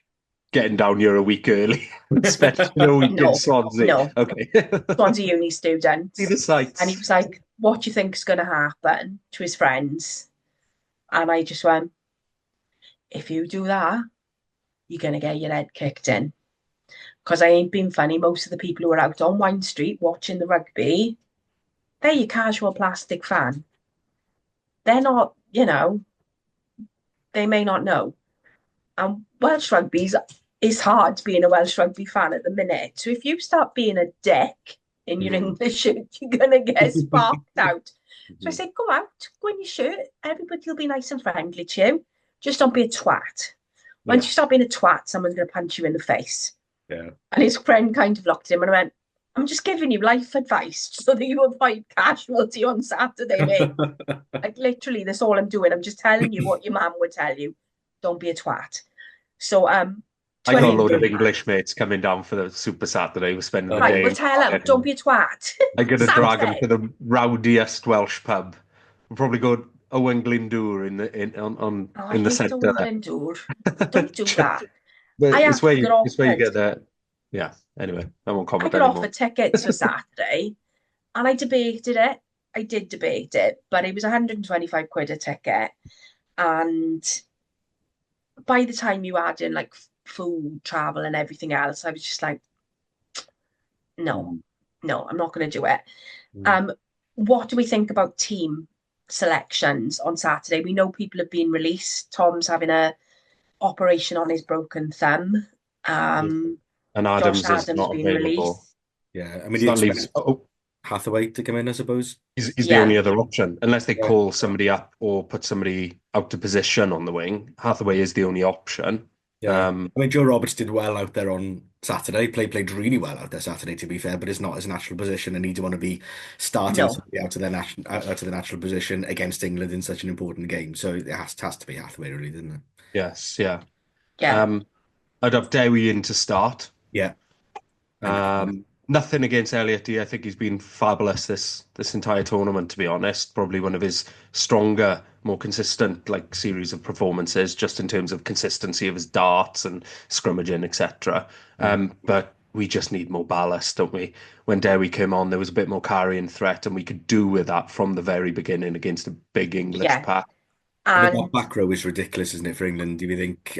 B: getting down here a week early, especially a week in Swansea.
A: No.
B: Okay.
A: Swansea Uni students.
B: See the sights.
A: And he was like, what do you think is going to happen, to his friends? And I just went, if you do that, you're going to get your head kicked in. Because I ain't being funny. Most of the people who are out on Wine Street watching the rugby, they're your casual plastic fan. They're not, they may not know. And Welsh rugby is hard being a Welsh rugby fan at the minute. So if you start being a dick in your English shirt, you're going to get sparked out. So I said, go out, go in your shirt. Everybody will be nice and friendly to you. just don't be a twat. Once
B: Yeah.
A: you stop being a twat, someone's going to punch you in the face.
C: Yeah.
A: And his friend kind of looked at him and went, I'm just giving you life advice so that you avoid casualty on Saturday, mate. Like, literally, that's all I'm doing. I'm just telling you what your mum would tell you. Don't be a twat. So,
B: I
A: to
B: got a
A: any
B: load of English mates coming down for the Super Saturday. We're spending the
A: right,
B: day
A: well,
B: in
A: tell him,
B: Cardiff.
A: don't be a twat.
B: I'm going to
A: Sam
B: drag him
A: said,
B: to the rowdiest Welsh pub. We'll probably go Owen Glyndŵr
A: I
B: in the
A: hate Owen
B: centre.
A: Glyndŵr. Don't do that.
B: But
A: I actually got
B: it's where you
A: offered,
B: get the yeah. Anyway, I won't
A: I
B: comment
A: got
B: anymore.
A: offered tickets for Saturday, and I debated it. I did debate it, but it was 125 quid a ticket. And by the time you add in like food, travel, and everything else, I was just like, no, no, I'm not going to do it.
B: Mm.
A: What do we think about team selections on Saturday? We know people have been released. Tom's having a operation on his broken thumb. Um,
B: And
A: Josh
B: Adams is
A: Adams
B: not
A: been
B: available.
A: released.
C: Yeah. I mean,
B: So
C: you
B: that leaves.
C: expect Hathaway to come in, I suppose.
B: He's the
A: Yeah,
B: only other option, unless they
C: Yeah.
B: call somebody up or put somebody out of position on the wing. Hathaway is the only option.
C: Yeah. I mean, Joe Roberts did well out there on Saturday. Played really well out there Saturday, to be fair, but it's not his natural position, and he'd want to be starting
A: no,
C: somebody out of the natural position against England in such an important game. So it has to be Hathaway, really, doesn't it?
B: Yes, yeah.
A: yeah,
B: I'd have Dewi in to start.
C: Yeah. 100%.
B: Nothing against Elliot. I think he's been fabulous this entire tournament, to be honest. Probably one of his stronger, more consistent like series of performances, just in terms of consistency of his darts and scrummaging, etc. But we just need more ballast, don't we? When Dewi came on, there was a bit more carrying threat, and we could do with that from the very beginning against a big English
A: yeah.
B: pack.
C: I think that
A: And
C: back row is ridiculous, isn't it, for England? Do you think,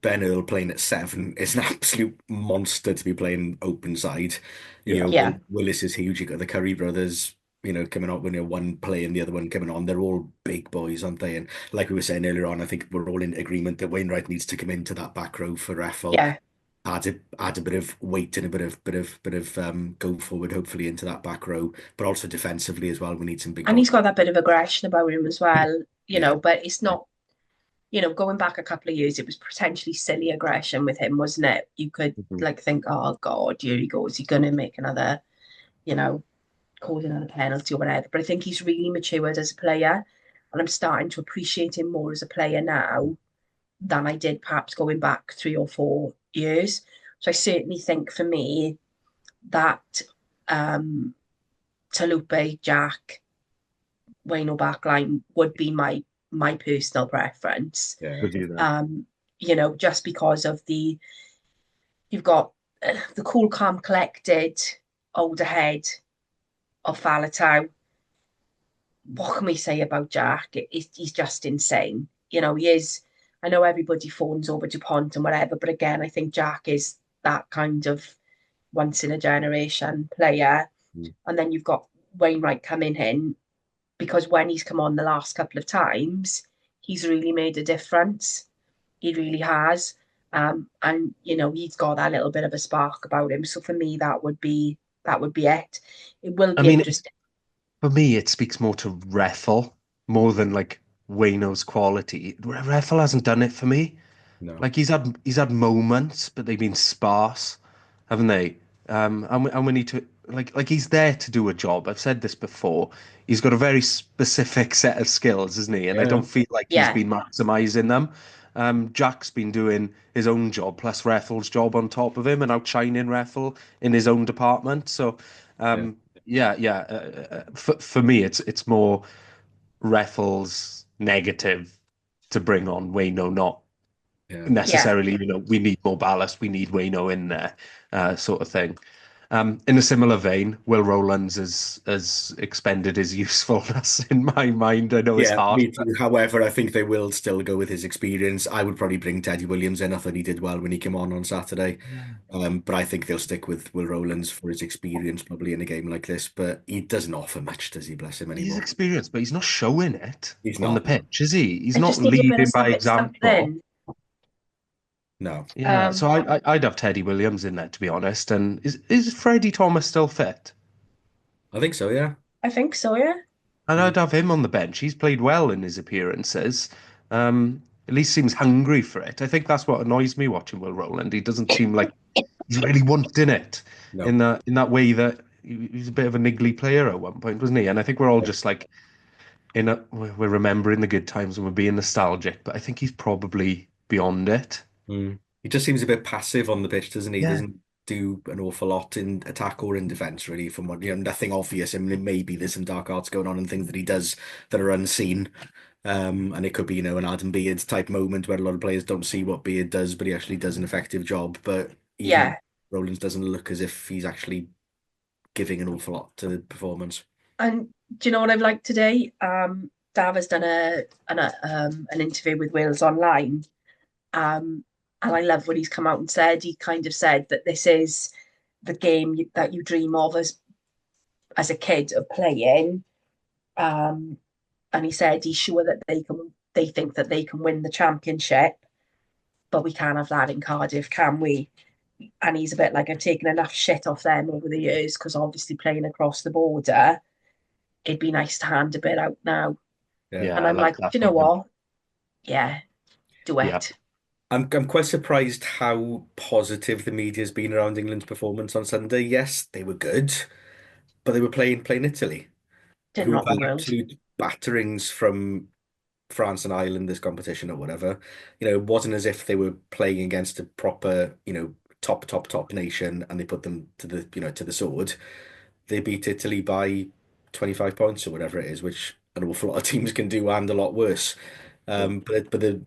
C: Ben Earl playing at 7 is an absolute monster to be playing open side? You
B: Yeah.
C: know,
A: yeah,
C: Willis is huge. You've got the Curry brothers, coming on when you're one playing, the other one coming on. They're all big boys, aren't they? And like we were saying earlier on, I think we're all in agreement that Wainwright needs to come into that back row for Reffel.
A: yeah.
C: Add a bit of weight and a bit of go forward, hopefully into that back row, but also defensively as well. We need some big
A: And
C: bodies.
A: he's got that bit of aggression about him as well,
C: Yeah.
A: but it's not, going back a couple of years, it was potentially silly aggression with him, wasn't it? You could
B: Mhm.
A: like think, oh God, here he goes. He's going to make another, you know, cause another penalty or whatever. But I think he's really matured as a player. And I'm starting to appreciate him more as a player now than I did perhaps going back 3 or 4 years. So I certainly think for me that Talupe, Jack, Wayne backline would be my personal preference.
C: Yeah.
B: With you there.
A: Just because of you've got the cool, calm, collected older head of Faletau. What can we say about Jack? He's just insane. He is. I know everybody phones over DuPont and whatever, but again, I think Jack is that kind of once in a generation player.
C: Mm.
A: And then you've got Wainwright coming in because when he's come on the last couple of times, he's really made a difference. He really has. And he's got that little bit of a spark about him. So for me, that would be it. It will
B: I
A: be
B: mean,
A: interesting.
B: for me, it speaks more to Reffel more than like Wayno's quality. Reffel hasn't done it for me.
C: No.
B: Like he's had moments, but they've been sparse, haven't they? And we need to like he's there to do a job. I've said this before. He's got a very specific set of skills, isn't he? And I
C: Yeah.
B: don't feel like he's
A: Yeah.
B: been maximizing them. Jack's been doing his own job plus Reffel's job on top of him and outshining Reffel in his own department. So, yeah. For me, it's more Reffel's negative to bring on Wayno, not
C: Yeah.
B: necessarily, we need more ballast, we need Wayno in there, sort of thing. In a similar vein, Will Rowlands has expended his usefulness in my mind. I know it's
C: Yeah,
B: hard.
C: me too. However, I think they will still go with his experience. I would probably bring Teddy Williams in. I thought he did well when he came on Saturday. But I think they'll stick with Will Rowlands for his experience probably in a game like this. But he doesn't offer much, does he? Bless him
B: He's
C: anymore.
B: experienced, but he's not showing it
C: He's
B: on the
C: not.
B: pitch, is he? He's
A: I
B: not
A: just need a bit
B: leading
A: of
B: by example.
A: something.
C: No.
B: Yeah, so I'd have Teddy Williams in there, to be honest. And is Freddie Thomas still fit?
C: I think so, yeah.
A: I think so, yeah.
B: And I'd have him on the bench. He's played well in his appearances. at least seems hungry for it. I think that's what annoys me watching Will Rowland. He doesn't seem like he's really wanting it
C: No.
B: in that way that he was a bit of a niggly player at one point, wasn't he? And I think we're all just like we're remembering the good times and we're being nostalgic, but I think he's probably beyond it.
C: Mm. He just seems a bit passive on the pitch, doesn't he? He
B: Yeah.
C: doesn't do an awful lot in attack or in defense, really, from what, nothing obvious. I mean, maybe there's some dark arts going on and things that he does that are unseen. And it could be, an Adam Beard type moment where a lot of players don't see what Beard does, but he actually does an effective job. But even
A: Yeah.
C: Rowlands doesn't look as if he's actually giving an awful lot to the performance.
A: And do you know what I've liked today? Dav has done an interview with Wales Online, and I love what he's come out and said. He kind of said that this is the game that you dream of as a kid of playing. And he said he's sure that they think that they can win the championship, but we can't have that in Cardiff, can we? And he's a bit like, I've taken enough shit off them over the years because obviously playing across the border, it'd be nice to hand a bit out now.
C: Yeah.
A: And
B: I
A: I'm
B: like
A: like,
B: that
A: do you know
B: moment.
A: what? Yeah, do
B: Yeah.
A: it.
C: I'm quite surprised how positive the media's been around England's performance on Sunday. Yes, they were good, but they were playing Italy,
A: Did
C: who
A: not
C: have
A: the
C: had
A: world.
C: absolute batterings from France and Ireland this competition or whatever. It wasn't as if they were playing against a proper, top nation and they put them to the sword. They beat Italy by 25 points or whatever it is, which an awful lot of teams can do and a lot worse. But the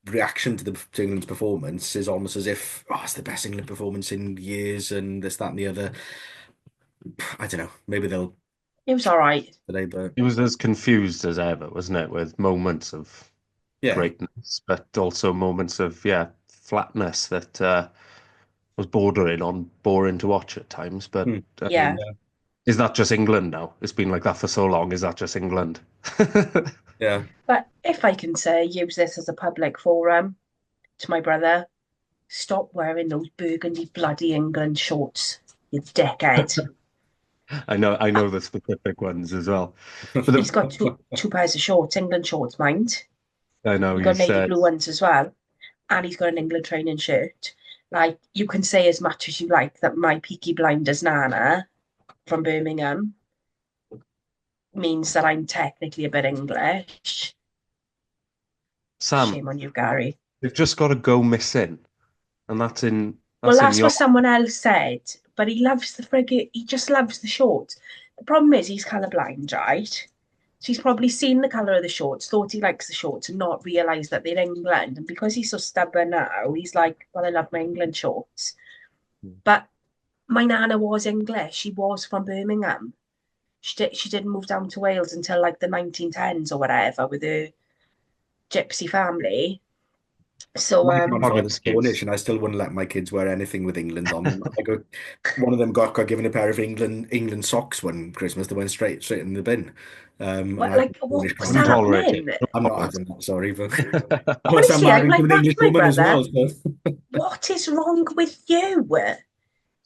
C: reaction to England's performance is almost as if, oh, it's the best England performance in years and this, that, and the other. I don't know. Maybe they'll
A: It was all right.
C: today, but
B: He was as confused as ever, wasn't it? With moments of
C: yeah.
B: greatness, but also moments of, flatness that was bordering on boring to watch at times. But
C: Hmm.
B: I
A: Yeah.
B: mean, is that just England now? It's been like that for so long. Is that just England?
C: Yeah.
A: But if I can say, use this as a public forum to my brother, stop wearing those burgundy bloody England shorts, you dickhead.
B: I know the specific ones as well. But
A: He's got two pairs of shorts, England shorts, mind.
B: I know
A: He's got
B: he's
A: navy blue ones as well. And he's got an England training shirt. Like, you can say as much as you like that my Peaky Blinders Nana from Birmingham means that I'm technically a bit English.
B: Sam.
A: Shame on you, Gary.
B: They've just got to go missing, and that's in
A: Well, that's
B: your.
A: what someone else said, but he just loves the shorts. The problem is he's colourblind, right? So he's probably seen the colour of the shorts, thought he likes the shorts, and not realised that they're England. And because he's so stubborn now, he's like, well, I love my England shorts. But my nana was English. She was from Birmingham. She didn't move down to Wales until like the 1910s or whatever with her gypsy family. So
C: My
B: Not an
C: grandfather's Cornish,
B: excuse.
C: and I still wouldn't let my kids wear anything with England on them. One of them got given a pair of England socks one Christmas that went straight in the bin. And
A: what,
C: I
A: like,
C: Cornish
A: what's
B: Couldn't
C: grandfather.
B: tolerate it.
A: happening?
C: I'm not having that, sorry, but unless I'm
A: Honestly, I'm
C: married to
A: like
C: an
A: that
C: English
A: to my
C: woman as
A: brother.
C: well. So.
A: What is wrong with you?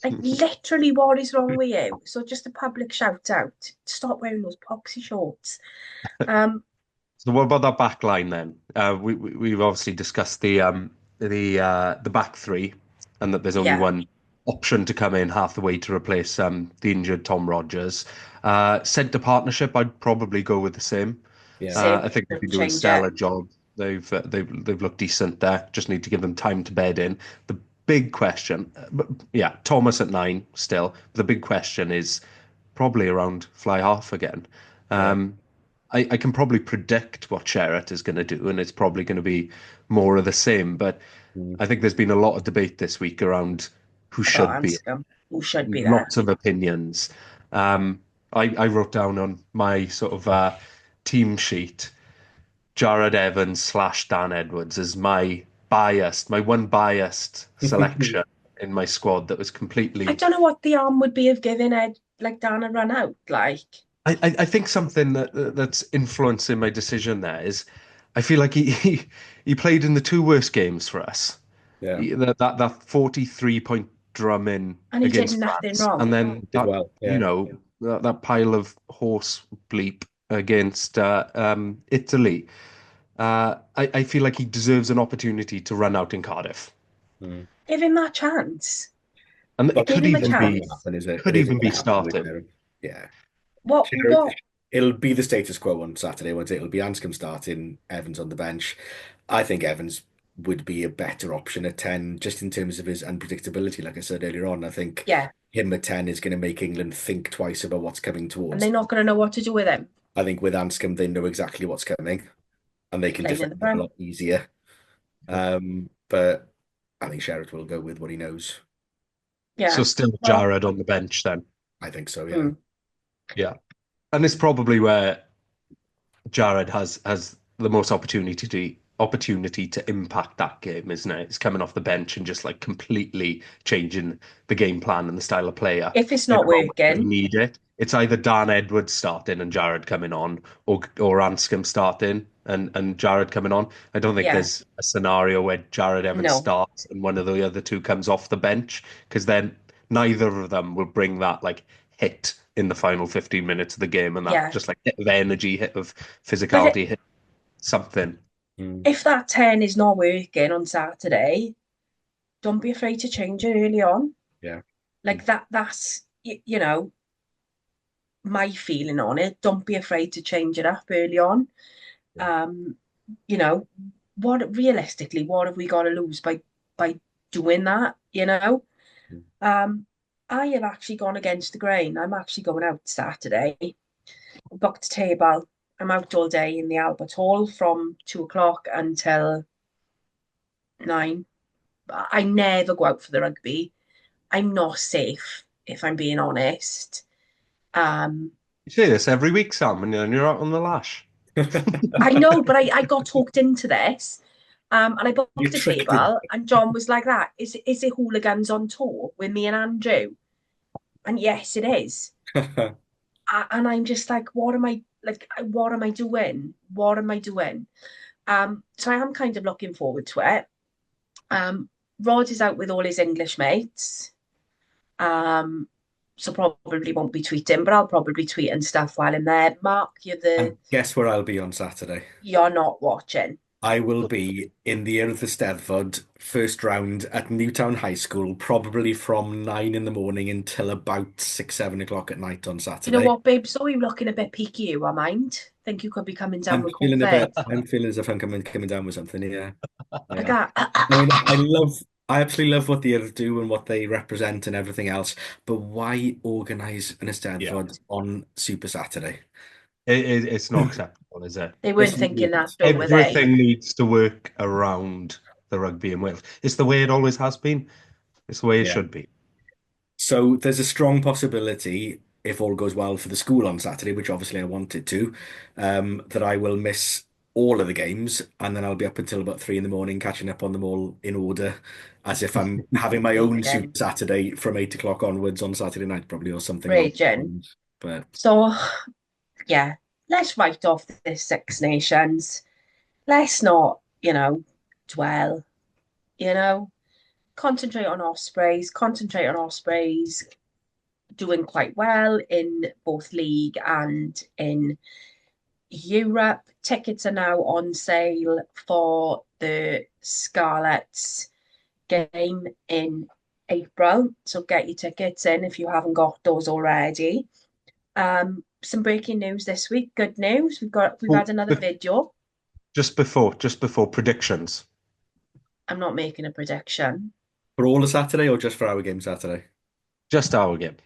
A: Like, literally, what is wrong with you? So, just a public shout out: stop wearing those poxy shorts.
B: So what about that back line then? We've obviously discussed the back three, and that there's only
A: Yeah,
B: one option to come in half the way to replace the injured Tom Rogers. Centre partnership, I'd probably go with the same.
C: Yeah.
A: same.
B: I think they've been doing a
A: Change it.
B: stellar job. They've looked decent there. Just need to give them time to bed in. The big question, but yeah, Thomas at 9 still. The big question is probably around fly half again.
C: Yeah.
B: I can probably predict what Sherratt is going to do, and it's probably going to be more of the same. But
C: Mm.
B: I think there's been a lot of debate this week around who
A: Oh,
B: should be.
A: Anscombe. Who should be there?
B: Lots of opinions. I wrote down on my sort of team sheet Jared Evans slash Dan Edwards as my one biased selection in my squad that was
A: I
B: completely.
A: don't know what the arm would be of giving Ed like Dan a run out. Like,
B: I think something that's influencing my decision there is I feel like he played in the two worst games for us.
C: Yeah.
B: That 43-point drum in
A: and he did
B: against
A: nothing
B: France,
A: wrong.
B: and then
C: Did
B: that
C: well. Yeah.
B: that pile of horse bleep against Italy. I feel like he deserves an opportunity to run out in Cardiff.
C: Mm.
A: Give him that chance.
B: And it
C: But
A: Give
B: could
A: him a
C: it's
B: even
C: not
B: be
C: going to
A: chance.
C: happen, is it?
B: could
C: It isn't
B: even
C: going
B: be
C: to happen with
B: starting.
C: Sheriff. Yeah.
A: What?
C: It'll be the status quo on Saturday, won't it? It'll be Anscombe starting, Evans on the bench. I think Evans would be a better option at 10, just in terms of his unpredictability. Like I said earlier on, I think
A: Yeah,
C: him at 10 is going to make England think twice about what's coming
A: and
C: towards
A: they're
C: them.
A: not going to know what to do with him.
C: I think with Anscombe, they know exactly what's coming and they
A: He's
C: can
A: playing in
C: defend
A: the
C: it a
A: Prem.
C: lot easier. But I think Sherritt will go with what he knows.
B: So
A: Yeah.
B: still
A: Well,
B: Jared on the bench then.
C: I think so, yeah.
A: mm,
B: Yeah. And it's probably where Jared has the most opportunity to impact that game, isn't it? It's coming off the bench and just like completely changing the game plan and the style of player
A: if it's
B: in
A: not
B: a moment where you
A: working,
B: need it. It's either Dan Edwards starting and Jared coming on, or Anscombe starting and Jared coming on. I don't think
A: yeah,
B: there's a scenario where Jared Evans
A: no,
B: starts and one of the other two comes off the bench, because then neither of them will bring that like hit in the final 15 minutes of the game, and that
A: yeah.
B: just like hit of energy, hit of
A: But
B: physicality, hit something.
C: Mm.
A: if that 10 is not working on Saturday, don't be afraid to change it early on.
C: Yeah.
A: Like that's, you know, my feeling on it. Don't be afraid to change it up early on.
C: Yeah.
A: Um, you know, what have we got to lose by doing that, you know?
C: Mm.
A: I have actually gone against the grain. I'm actually going out Saturday. Booked a table. I'm out all day in the Albert Hall from 2 o'clock until 9. I never go out for the rugby. I'm not safe, if I'm being honest. Um,
B: You say this every week, Sam, and you're out on the lash.
A: I know, but I got talked into this. And I
C: You
A: booked a
C: tricked him.
A: table, and John was like that. Is it hooligans on tour with me and Andrew? And yes, it is. And I'm just like, what am I like? What am I doing? What am I doing? So I am kind of looking forward to it. Rod is out with all his English mates. Um, so probably won't be tweeting, but I'll probably tweet and stuff while I'm there. Mark,
C: And guess where I'll be on Saturday?
A: you're not watching.
C: I will be in the Year of the Steddfod, first round at Newtown High School, probably from 9 in the morning until about 6, 7 o'clock at night on
A: You know
C: Saturday.
A: what, babe? So you're looking a bit peaky, you, I mind. Think you could be coming down with COVID.
C: I'm feeling as if I'm coming down with something, yeah. I
A: I
C: am.
A: got
C: I mean, I absolutely love what the others do and what they represent and everything else. But why organise an
B: Yeah.
C: Eisteddfod on Super Saturday?
B: It's not acceptable, is it?
A: they weren't
C: It's
A: thinking
C: really
A: that,
C: not.
A: though, were they?
B: Everything needs to work around the rugby in Wales. It's the way it always has been. It's the way it
C: Yeah.
B: should be.
C: So there's a strong possibility, if all goes well for the school on Saturday, which obviously I wanted to, that I will miss all of the games, and then I'll be up until about 3 in the morning catching up on them all in order, as if I'm having my own Super
A: Raging.
C: Saturday from 8 o'clock onwards on Saturday night, probably, or something along those
A: Raging.
C: lines. But
A: So, yeah, let's write off the Six Nations. Let's not, dwell, you know, concentrate on Ospreys doing quite well in both league and in Europe. Tickets are now on sale for the Scarlets game in April. So get your tickets in if you haven't got those already. Some breaking news this week. Good news. We've
B: Oh,
A: had another video.
B: just before predictions.
A: I'm not making a prediction.
C: for all of Saturday or just for our game Saturday?
B: Just our game.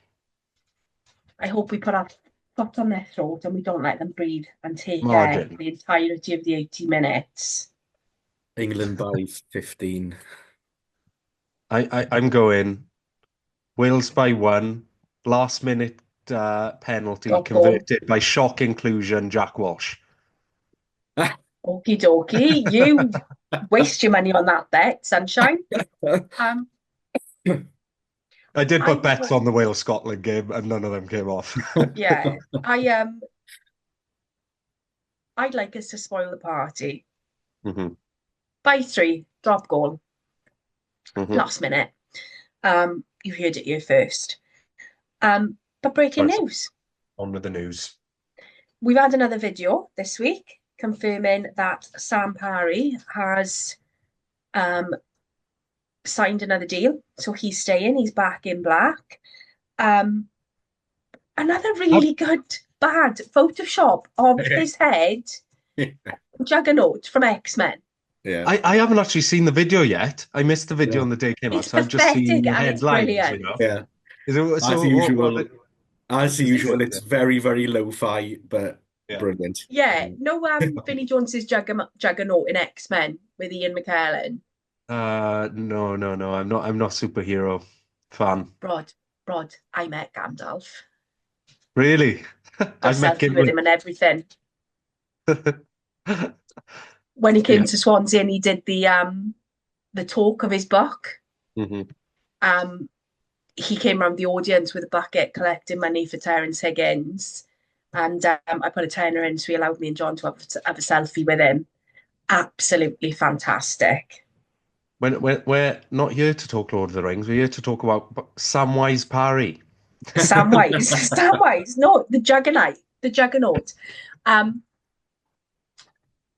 A: I hope we put our foot on their throat and we don't let them breathe and take
B: Margin.
A: the entirety of the 80 minutes.
C: England by 15.
B: I'm going Wales by 1. Last minute penalty
A: Drop goal.
B: converted by shock inclusion, Jack Walsh.
A: Okie dokie. You waste your money on that bet, sunshine. Um,
B: I did
A: I
B: put bets on the Wales-Scotland game and none of them came off.
A: yeah. I'd like us to spoil the party.
B: Mhm,
A: By 3, drop goal,
B: mhm.
A: last minute. You heard it here first. But breaking
B: Right,
A: news.
B: on with the news.
A: We've had another video this week. confirming that Sam Parry has signed another deal. So he's staying, he's back in black. Another really good, bad Photoshop of his head, Juggernaut from X-Men.
C: Yeah.
B: I haven't actually seen the video yet. I missed the video on the day it came out,
A: It's
B: so I've just seen
A: pathetic
B: the
A: and it's
B: headlines,
A: brilliant.
B: you know.
C: Yeah.
B: Is it,
C: As
B: so
C: usual,
B: is it-
C: it's very, very lo-fi, but brilliant.
A: Yeah, no, Vinnie Jones's Juggernaut in X-Men with Ian McKellen.
B: No. I'm not superhero fan.
A: Rod, I met Gandalf.
B: Really?
A: Got
B: I
A: a
B: met
A: selfie with him and everything. When he came to Swansea and he did the talk of his book.
B: Mm-hmm.
A: He came around the audience with a bucket collecting money for Terence Higgins. And I put a tenner in, so he allowed me and John to have a selfie with him. Absolutely fantastic.
B: We're not here to talk Lord of the Rings. We're here to talk about Samwise Parry.
A: Samwise, no, the Juggernaut.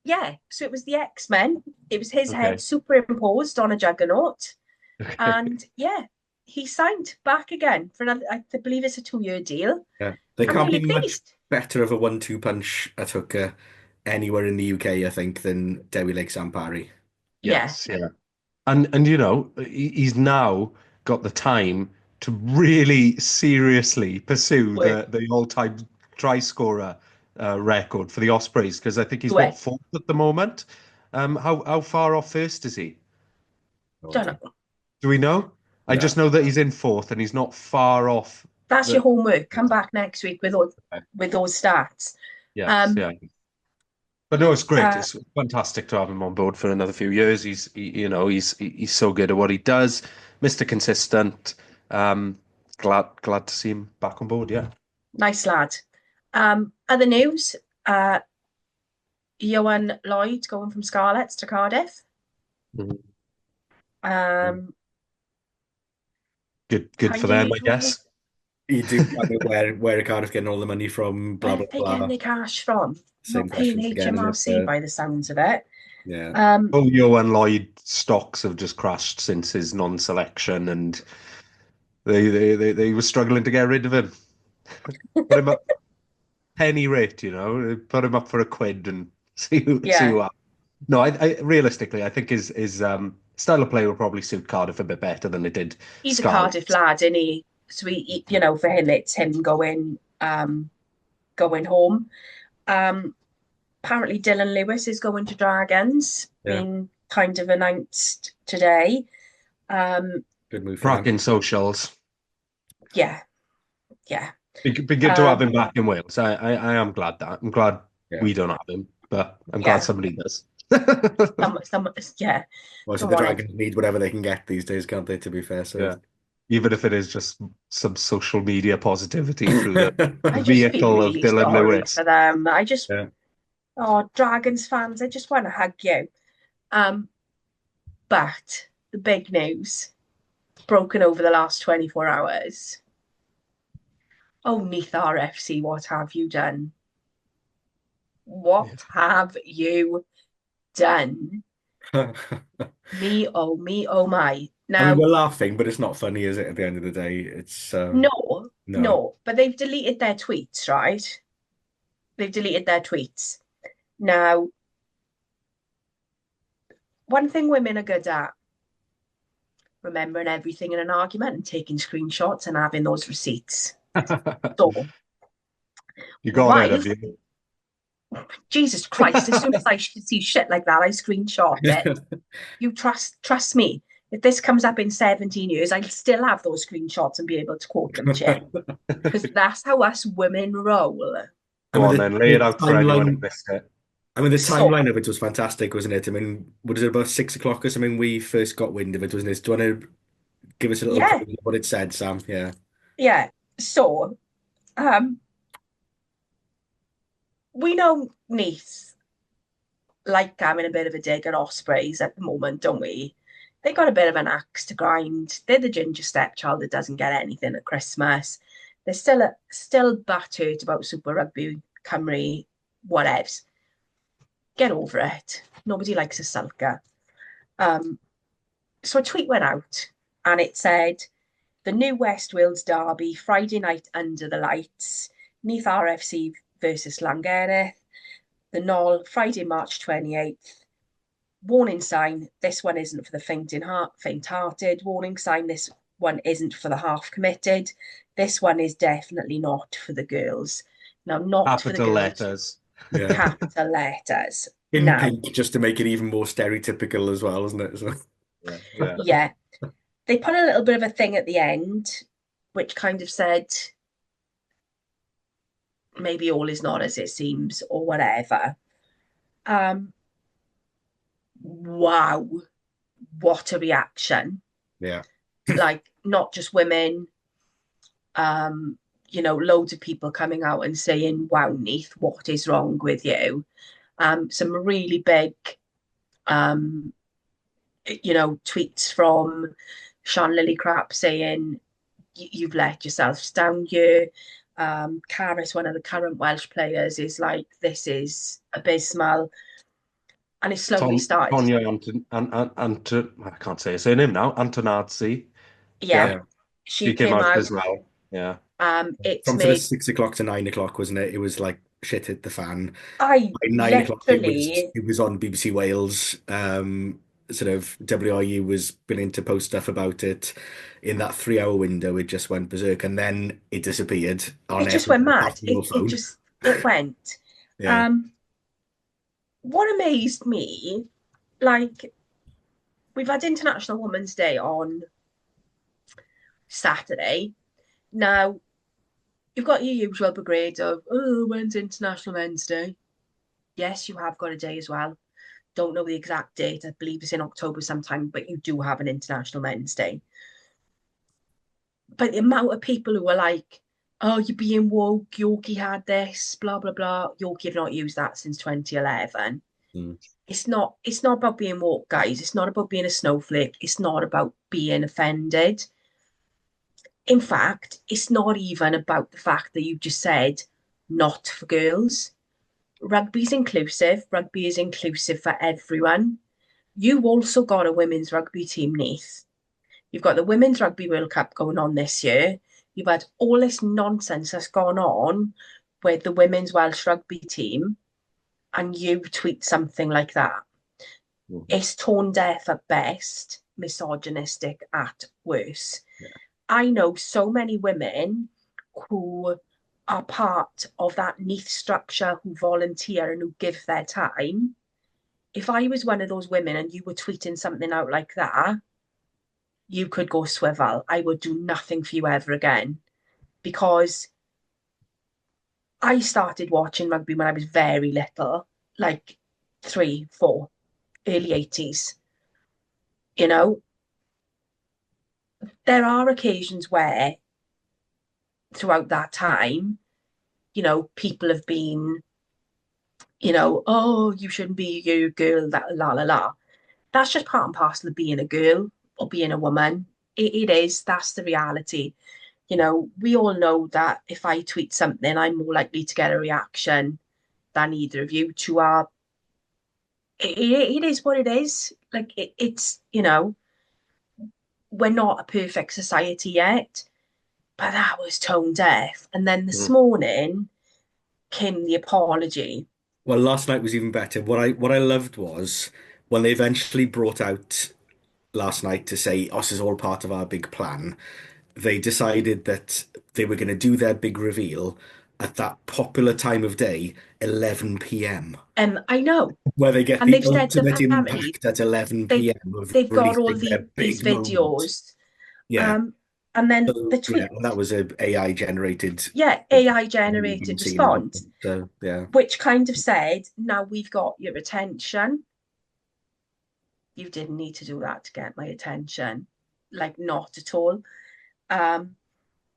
A: Yeah, so it was the X-Men. It was his head superimposed on a Juggernaut. And yeah, he signed back again for another, I believe it's a 2-year deal.
C: Yeah. They can't
A: really
C: be much
A: pleased.
C: better of a 1-2 punch at hooker anywhere in the UK, I think, than Dewi Lake Sam Parry.
B: Yes, yeah. And you know, he's now got the time to really seriously pursue the all-time try scorer record for the Ospreys, because I think he's fourth at the moment. How far off first is he?
A: Don't know.
B: Do we know? I just know that he's in fourth and he's not far off.
A: That's your homework. Come back next week with those stats.
B: Yes, yeah. But no, it's great. It's fantastic to have him on board for another few years. He's so good at what he does. Mr. Consistent. Glad to see him back on board. Yeah.
A: Nice lad. Other news. Ioan Lloyd going from Scarlets to Cardiff.
B: Mm-hmm. Good for them, I guess.
C: You do where Cardiff getting all the money from?
A: Where are they getting their cash from?
C: Same
A: Not paying HMRC by the sounds of it.
C: Yeah.
B: Ioan Lloyd stocks have just crashed since his non-selection, and they were struggling to get rid of him. Put him up penny rate, you know. Put him up for a quid and see who happens. No, I realistically, I think his style of play will probably suit Cardiff a bit better than it did.
A: He's a Cardiff lad, isn't he? So he, you know, for him, it's him going home. Apparently, Dylan Lewis is going to Dragons, being kind of announced today.
C: Good move.
B: Cracking socials.
A: Yeah.
B: Be good to have him back in Wales. I am glad that. I'm glad we don't have him, but I'm glad somebody does.
A: Well,
C: so the Dragons need whatever they can get these days, can't they? To be fair, so
B: even if it is just some social media positivity through the vehicle of Dylan Lewis.
A: For them, Dragons fans, I just want to hug you. But the big news broken over the last 24 hours. Oh, Neath RFC, what have you done? What have you done? Me, oh my. Now,
C: I mean, we're laughing, but it's not funny, is it? At the end of the day, it's
A: no. But they've deleted their tweets, right? They've deleted their tweets. Now, one thing women are good at: remembering everything in an argument and taking screenshots and having those receipts. So,
B: you got it, have you?
A: Jesus Christ! As soon as I see shit like that, I screenshot it. You trust me. If this comes up in 17 years, I'll still have those screenshots and be able to quote them to you. Because that's how us women roll.
B: Go on then, lay it out for anyone who missed it.
C: I mean, the timeline of it was fantastic, wasn't it? I mean, what is it, about 6 o'clock or something? We first got wind of it, wasn't it? Do you want to give us a little of what it said, Sam?
A: Yeah. So, we know Neath like having a bit of a dig at Ospreys at the moment, don't we? They got a bit of an axe to grind. They're the ginger stepchild that doesn't get anything at Christmas. They're still battered about Super Rugby, Cymru, whatevs. Get over it. Nobody likes a sulker. So a tweet went out and it said, the new West Wales derby, Friday night under the lights, Neath RFC versus Llangennith, the Knoll, Friday, March 28th. Warning sign, this one isn't for the faint-hearted. Warning sign, this one isn't for the half-committed. This one is definitely not for the girls. Now, not for the
B: Capital
A: girls.
B: letters.
C: Yeah.
A: Capital letters.
C: In
A: Now,
C: pink, just to make it even more stereotypical as well, isn't it? So,
A: yeah. They put a little bit of a thing at the end, which kind of said, maybe all is not as it seems, or whatever. Wow, what a reaction.
C: yeah.
A: Like, not just women, loads of people coming out and saying, wow, Neath, what is wrong with you? Some really big, tweets from Sean Lillycrap saying, you've let yourselves down here. Caris, one of the current Welsh players, is like, this is abysmal. And it slowly started.
B: Tonya I can't say her surname now. Antonazzi.
A: Yeah, she
B: came out
A: out
B: as well. Yeah.
A: It's
C: From sort
A: made
C: of 6 o'clock to 9 o'clock, wasn't it? It was like shit hit the fan.
A: I
C: By 9 o'clock,
A: literally
C: it was on BBC Wales. Sort of WRU was willing to post stuff about it. In that 3 hour window, it just went berserk, and then it disappeared.
A: It just went mad.
C: Phone.
A: It went.
C: Yeah.
A: What amazed me, like, we've had International Women's Day on Saturday. Now, you've got your usual brigade of, oh, when's International Men's Day? Yes, you have got a day as well. Don't know the exact date. I believe it's in October sometime, but you do have an International Men's Day. But the amount of people who are like, oh, you're being woke, Yorkie had this, blah, blah, blah. Yorkie have not used that since 2011. It's not about being woke, guys. It's not about being a snowflake. It's not about being offended. In fact, it's not even about the fact that you just said not for girls. Rugby's inclusive. Rugby is inclusive for everyone. You've also got a women's rugby team, Neath. You've got the Women's Rugby World Cup going on this year. You've had all this nonsense that's gone on with the women's Welsh rugby team, and you tweet something like that. Mm-hmm. It's tone deaf at best, misogynistic at worst. Yeah. I know so many women who are part of that Neath structure, who volunteer and who give their time. If I was one of those women and you were tweeting something out like that, you could go swivel. I would do nothing for you ever again. Because I started watching rugby when I was very little, like 3, 4, early 80s. You know, there are occasions where throughout that time, you know, people have been, you know, oh, you shouldn't be a girl, that la la la. That's just part and parcel of being a girl or being a woman. It is. That's the reality. You know, we all know that if I tweet something, I'm more likely to get a reaction than either of you two are. It is what it is. Like, it's, you know, we're not a perfect society yet, but that was tone deaf. And then this morning came the apology.
C: Well, last night was even better. What I loved was when they eventually brought out last night to say, oh, this is all part of our big plan. They decided that they were going to do their big reveal at that popular time of day, 11 p.m.
A: I know.
C: Where they get
A: and
C: the
A: they've
C: ultimate
A: said
C: impact at 11 p.m.
A: They've got all these videos.
C: Moments. Yeah.
A: And then the tweet.
C: Yeah, and that was a AI generated.
A: Yeah, AI generated response.
C: So, yeah.
A: Which kind of said, now we've got your attention. You didn't need to do that to get my attention. Like, not at all. And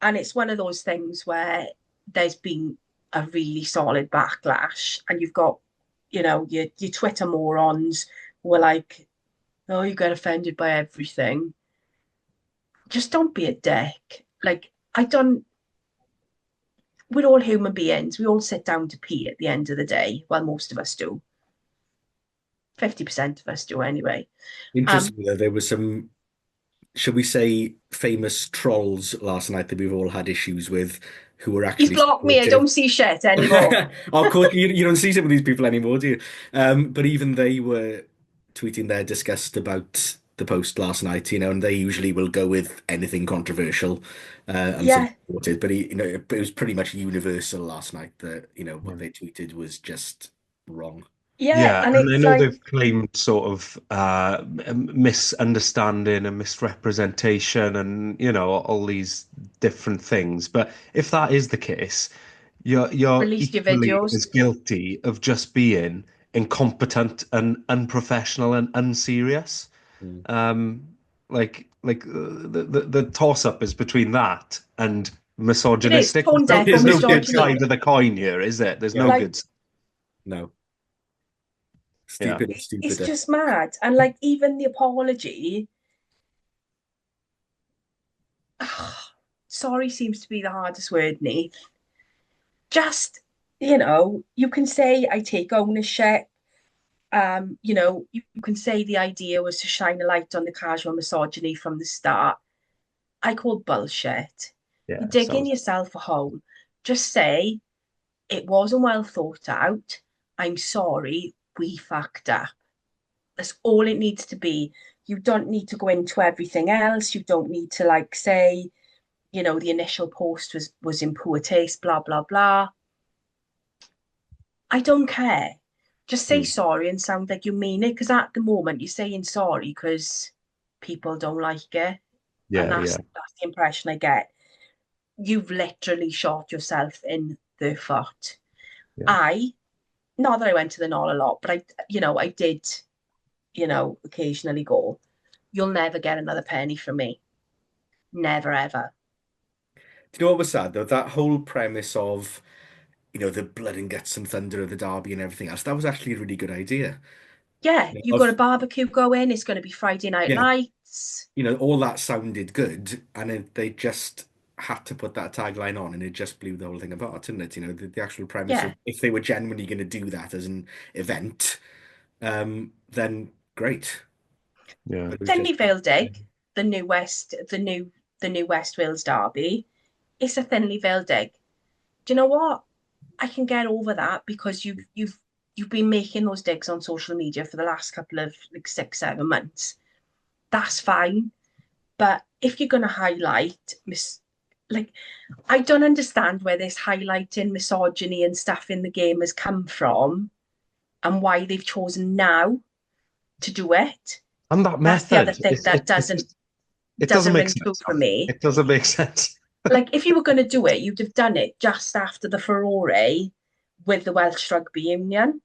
A: it's one of those things where there's been a really solid backlash, and you've got, you know, your Twitter morons who are like, oh, you get offended by everything. Just don't be a dick. Like, we're all human beings. We all sit down to pee at the end of the day. Well, most of us do. 50% of us do anyway.
C: Interesting though, there were some, shall we say, famous trolls last night that we've all had issues with, who were
A: He's
C: actually
A: blocked me. I
C: supportive.
A: don't see shit anymore.
C: Of course, you don't see some of these people anymore, do you? But even they were tweeting their disgust about the post last night, and they usually will go with anything controversial and
A: Yeah,
C: support it. But it was pretty much universal last night that, what
B: Yeah.
C: they tweeted was just wrong.
A: yeah,
B: Yeah,
A: and
B: and I
A: it's
B: know
A: like,
B: they've claimed sort of misunderstanding and misrepresentation and all these different things. But if that is the case, you're
A: released your
B: equally
A: videos.
B: as guilty of just being incompetent and unprofessional and unserious.
C: Mm.
B: Um, the toss up is between that and
A: It is
B: misogynistic.
A: tone deaf or
B: There's no good
A: misogyny.
B: side of the coin here, is it? There's
C: Yeah,
B: no
A: Like,
B: good.
C: no,
B: Yeah.
C: stupid and
A: it's
C: stupider.
A: just mad. And like, even the apology, sorry seems to be the hardest word, Nate. Just, you can say, I take ownership. You can say the idea was to shine a light on the casual misogyny from the start. I call bullshit. You're
B: Yeah,
A: digging
B: sounds.
A: yourself a hole. Just say it wasn't well thought out. I'm sorry, we fucked up. That's all it needs to be. You don't need to go into everything else. You don't need to like say, the initial post was in poor taste, blah blah blah. I don't care. Just say
C: Mm.
A: sorry and sound like you mean it. Because at the moment you're saying sorry because people don't like it, and
B: Yeah,
A: that's
B: yeah,
A: that's the impression I get. You've literally shot yourself in the foot.
B: yeah.
A: I Not that I went to the Knoll a lot, but I did, occasionally go. You'll never get another penny from me. Never ever.
C: Do you know what was sad though? That whole premise of, the blood and guts and thunder of the derby and everything else, that was actually a really good idea.
A: Yeah,
C: You know,
A: you've got a
C: Of
A: barbecue going. It's going to be Friday Night
C: yeah,
A: Lights.
C: all that sounded good, and then they just had to put that tagline on, and it just blew the whole thing apart, didn't it? The actual premise of
A: Yeah,
C: if they were genuinely going to do that as an event, then great.
B: Yeah.
C: But it was
A: Thinly
C: just
A: Veiled Dig, the new West Wales derby. It's a thinly veiled dig. Do you know what? I can get over that because you've been making those digs on social media for the last couple of like 6, 7 months. That's fine. But if you're gonna highlight like I don't understand where this highlighting misogyny and stuff in the game has come from and why they've chosen now to do it.
B: And that
A: That's the other
B: method,
A: thing that
B: it's
A: doesn't
B: just, it doesn't
A: doesn't
B: make
A: ring true
B: sense.
A: for me.
B: It doesn't make sense.
A: Like if you were going to do it, you'd have done it just after the furore with the Welsh Rugby Union,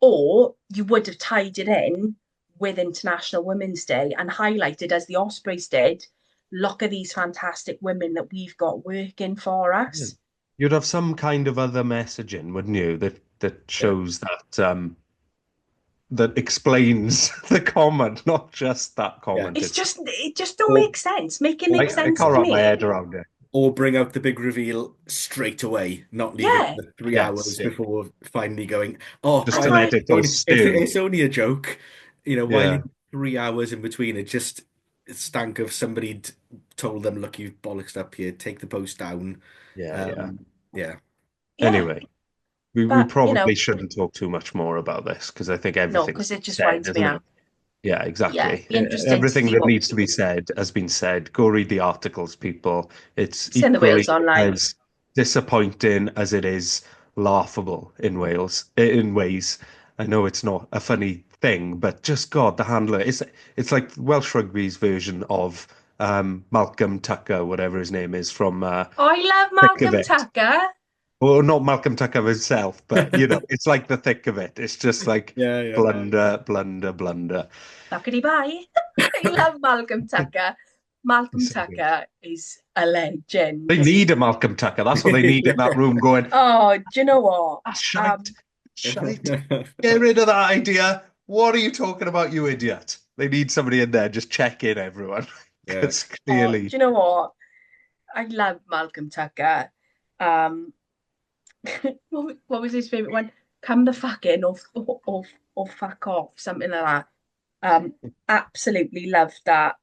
A: or you would have tied it in with International Women's Day and highlighted, as the Ospreys did, look at these fantastic women that we've got working for
B: Yeah.
A: us.
B: You'd have some kind of other messaging, wouldn't you? That
C: yeah.
B: shows that explains the comment, not just that
C: Yeah.
B: comment. It's
A: It just don't
C: Or
A: make sense. Make it
C: or
A: make
B: I
A: sense
B: can't
A: to
B: wrap my
A: me.
B: head around it.
C: or bring out the big reveal straight away, not leave it
A: Yeah,
C: for 3 hours
B: Yes, yeah.
C: before finally going, oh,
A: and
B: Just
C: by
B: to
C: the way,
B: let
A: I
B: it all stew.
C: it's only a joke. Why
B: Yeah,
C: leave 3 hours in between? It stank of somebody told them, look, you've bollocksed up here, take the post down.
B: yeah, yeah.
C: Yeah.
A: yeah,
B: Anyway, we
A: but
B: probably shouldn't talk too much more about this because I think
A: no,
B: everything's
A: because
B: been
A: it just
B: said,
A: winds me
B: isn't it?
A: up.
B: Yeah,
A: Yeah,
B: exactly.
A: be interesting to
B: Everything
A: see
B: that
A: what
B: needs to be said has been said. Go read the articles, people. It's
A: it's in the
B: equally
A: Wales Online.
B: as disappointing as it is laughable in Wales, in ways. I know it's not a funny thing, but just God, the handler. It's like Welsh Rugby's version of Malcolm Tucker, whatever his name is, from
A: I love
B: Thick of
A: Malcolm
B: It.
A: Tucker.
B: Well, not Malcolm Tucker himself, but it's like the thick of it. It's just like
C: Yeah, yeah.
B: blunder, blunder, blunder.
A: Buckety bye. I love Malcolm Tucker. Malcolm Tucker is a
B: They
A: legend.
B: need a Malcolm Tucker. That's what they need in that room going,
A: Oh, do you know what?
B: that's shite. Shite. Get rid of that idea. What are you talking about, you idiot? They need somebody in there just check in everyone.
C: Yeah.
B: Because
A: Oh,
B: clearly,
A: do you know what? I love Malcolm Tucker. Um, what was his favorite one? Come the fuck in, or or fuck off, something like that. Absolutely loved that.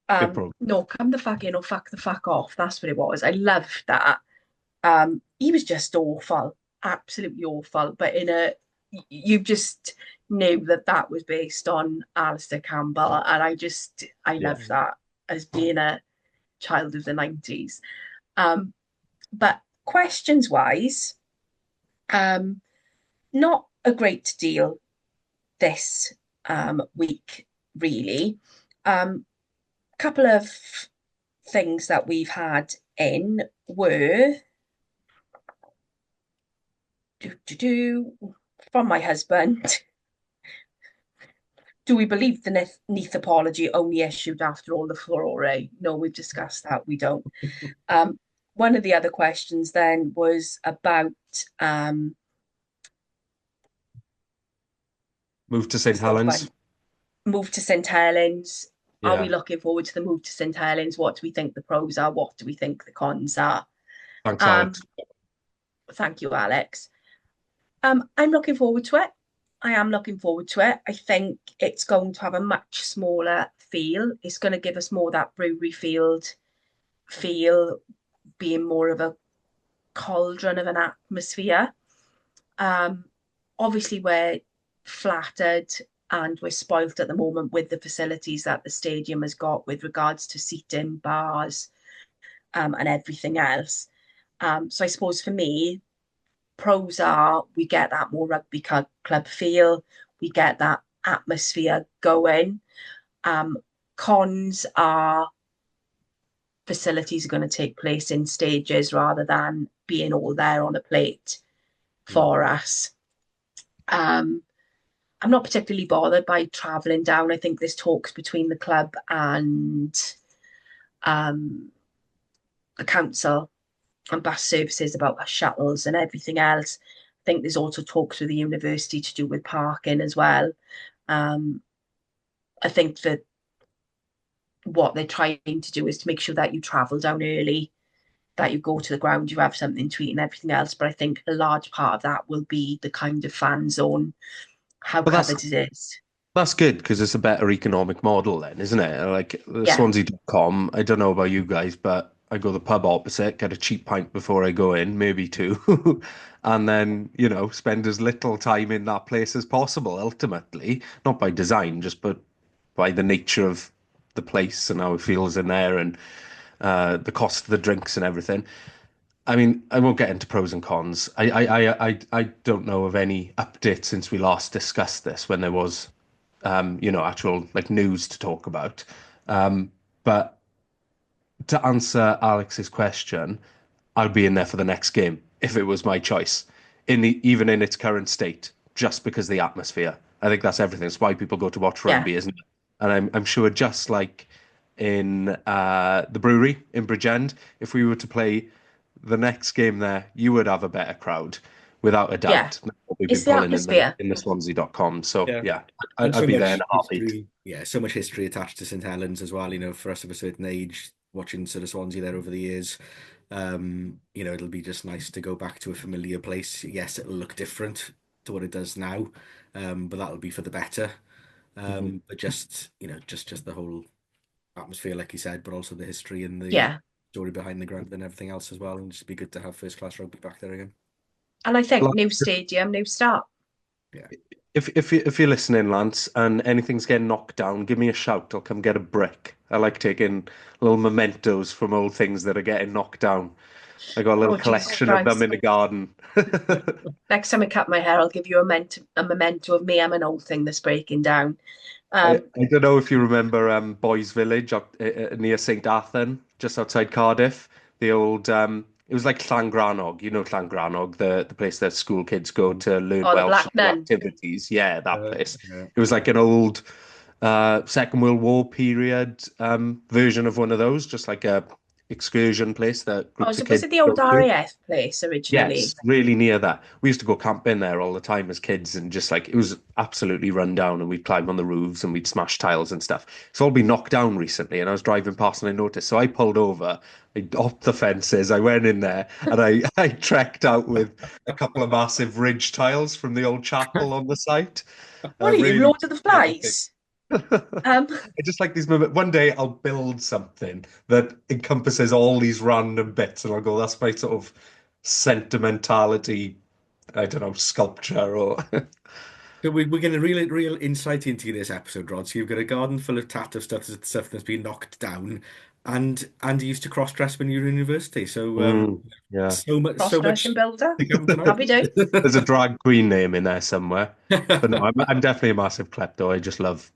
B: Good program.
A: No, come the fuck in or fuck the fuck off. That's what it was. I loved that. He was just awful, absolutely awful. But you just knew that that was based on Alistair Campbell, and I
B: Yeah.
A: love that as being a child of the 90s. But questions wise, not a great deal this week, really. Couple of things that we've had in were from my husband. Do we believe the Neath apology only issued after all the furore? No, we've discussed that. We don't. One of the other questions then was about
B: Move to St. Helens.
A: Move to St. Helens. Are we
B: Yeah.
A: looking forward to the move to St. Helens? What do we think the pros are? What do we think the cons are?
B: Thanks, Alex.
A: Thank you, Alex. I'm looking forward to it. I am looking forward to it. I think it's going to have a much smaller feel. It's going to give us more that brewery field feel, being more of a cauldron of an atmosphere. Obviously, we're flattered and we're spoilt at the moment with the facilities that the stadium has got with regards to seating, bars, and everything else. So I suppose for me, pros are we get that more rugby club feel, we get that atmosphere going. Cons are facilities are going to take place in stages rather than being all there on a plate for us. I'm not particularly bothered by travelling down. I think there's talks between the club and the council and bus services about shuttles and everything else. I think there's also talks with the university to do with parking as well. I think that what they're trying to do is to make sure that you travel down early, that you go to the ground, you have something to eat and everything else. But I think a large part of that will be the kind of fan zone, how covered it is.
B: That's good because it's a better economic model then, isn't it? Like Swansea.com, I don't know about you guys, but I go to the pub opposite, get a cheap pint before I go in, maybe two, and then, spend as little time in that place as possible, ultimately. Not by design, just but by the nature of the place and how it feels in there and the cost of the drinks and everything. I mean, I won't get into pros and cons. I don't know of any update since we last discussed this when there was actual like news to talk about. But to answer Alex's question, I'd be in there for the next game if it was my choice, even in its current state, just because the atmosphere. I think that's everything. It's why people go to watch rugby, isn't it? And I'm sure just like in the brewery in Bridgend, if we were to play the next game there, you would have a better crowd. Without a doubt.
A: We've been pulling
B: in the Swansea.com. So I'd
C: so
B: be there in a heartbeat.
C: So much history attached to St. Helens as well, for us of a certain age, watching sort of Swansea there over the years. It'll be just nice to go back to a familiar place. Yes, it'll look different to what it does now, but that'll be for the better. But just the whole atmosphere, like you said, but also the history and the story behind the ground and everything else as well, and just be good to have first class rugby back there again.
A: And I think new stadium, new start.
C: Yeah.
B: If you're listening, Lance, and anything's getting knocked down, give me a shout. I'll come get a brick. I like taking little mementos from old things that are getting knocked down. I got a little collection of them in the garden.
A: Next time I cut my hair, I'll give you a memento of me. I'm an old thing that's breaking down.
B: I don't know if you remember Boys Village near St. Athan, just outside Cardiff. The old it was like Llangrannog, Llangrannog, the place that school kids go to learn Welsh activities. Yeah, that place. Yeah. It was like an old Second World War period version of one of those, just like a excursion place that
A: Oh,
B: groups
A: so
B: of
A: was
B: kids
A: it the old
B: go to.
A: RAF place originally?
B: Yes, really near that. We used to go camping there all the time as kids, and just like it was absolutely run down. And we'd climb on the roofs and we'd smash tiles and stuff. It's all been knocked down recently, and I was driving past and I noticed. So I pulled over, I hopped the fences, I went in there, and I trekked out with a couple of massive ridge tiles from the old chapel on the site.
A: What are you,
B: Really
A: Lord of the Flies? Um,
B: I just like these moments. One day I'll build something that encompasses all these random bits, and I'll go, that's my sort of sentimentality, I don't know, sculpture or
C: So we're getting a real insight into this episode, Rod. So you've got a garden full of tattoo stuff that's been knocked down, and you used to cross dress when you were in university. So
B: Yeah.
C: so
A: cross-dressing
C: much
A: builder.
C: to come
A: Happy days.
C: tonight.
B: There's a drag queen name in there somewhere. But no, I'm definitely a massive klepto. I just love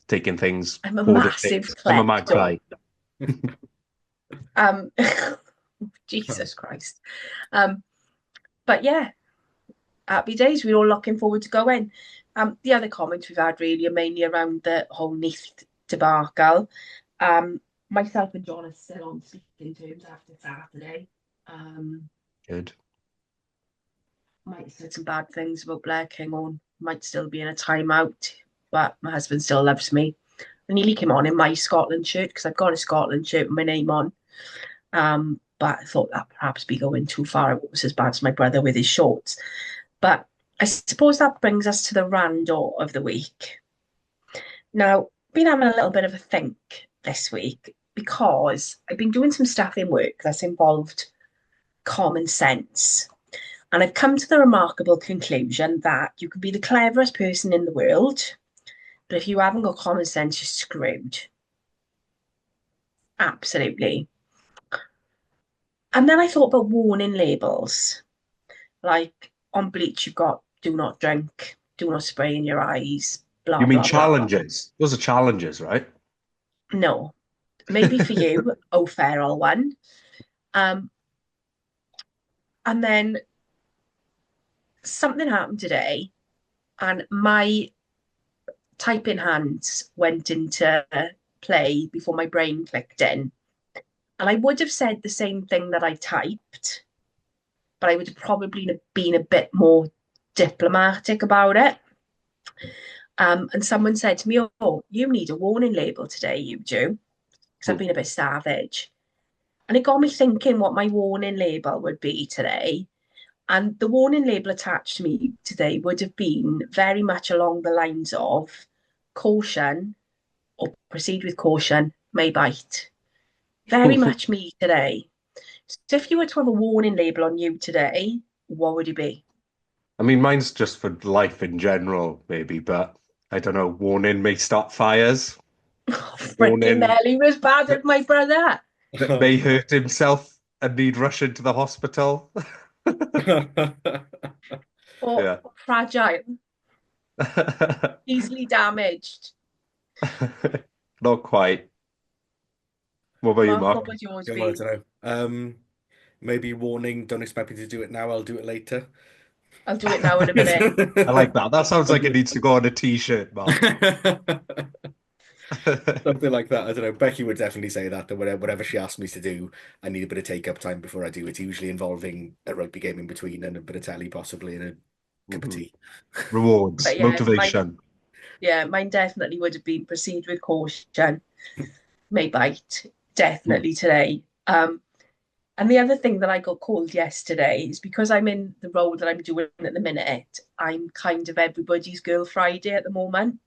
B: taking things,
A: I'm a
B: hoarding
A: massive
B: things. I'm a magpie.
A: klepto. Um, Jesus Christ. But yeah, happy days. We're all looking forward to going. The other comments we've had really are mainly around the whole Neath debacle. Myself and John are still on speaking terms after Saturday.
B: Good.
A: Might have said some bad things about Blair Kinghorn. Might still be in a timeout, but my husband still loves me. I nearly came on in my Scotland shirt because I've got a Scotland shirt with my name on. But I thought that perhaps be going too far. It was as bad as my brother with his shorts. But I suppose that brings us to the rando of the week. Now, been having a little bit of a think this week because I've been doing some stuff in work that's involved common sense. And I've come to the remarkable conclusion that you can be the cleverest person in the world, but if you haven't got common sense, you're screwed. Absolutely. And then I thought about warning labels. Like on bleach, you've got do not drink, do not spray in your eyes, blah,
B: You mean
A: blah, blah.
B: challenges? Those are challenges, right?
A: No, maybe for you, oh, feral one. Um, and then something happened today, and my typing hands went into play before my brain clicked in. And I would have said the same thing that I typed, but I would have probably been a bit more diplomatic about it. And someone said to me, "Oh, you need a warning label today, you do," because I've been a bit savage. And it got me thinking what my warning label would be today. And the warning label attached to me today would have been very much along the lines of caution or proceed with caution, may bite. Very much me today. So if you were to have a warning label on you today, what would it be?
B: I mean, mine's just for life in general, maybe, but I don't know. Warning may start fires.
A: Freaking
B: Warning
A: Nelly was bad at my brother.
B: that may hurt himself and need rush into the hospital.
A: Or
B: Yeah.
A: fragile, easily damaged.
B: Not quite. What about you,
A: Mark,
B: Mark?
A: what would yours
C: I
A: be?
C: don't know. Maybe warning, don't expect me to do it now, I'll do it later.
A: I'll do it now in a minute.
B: I like that. That sounds like it needs to go on a t-shirt, Mark.
C: Something like that. I don't know. Becky would definitely say that whatever she asks me to do, I need a bit of take-up time before I do it, usually involving a rugby game in between and a bit of telly, possibly, and a cup of tea.
B: Rewards,
A: But
B: motivation.
A: mine definitely would have been proceed with caution, may bite, definitely today. And the other thing that I got called yesterday is because I'm in the role that I'm doing at the minute, I'm kind of everybody's Girl Friday at the moment.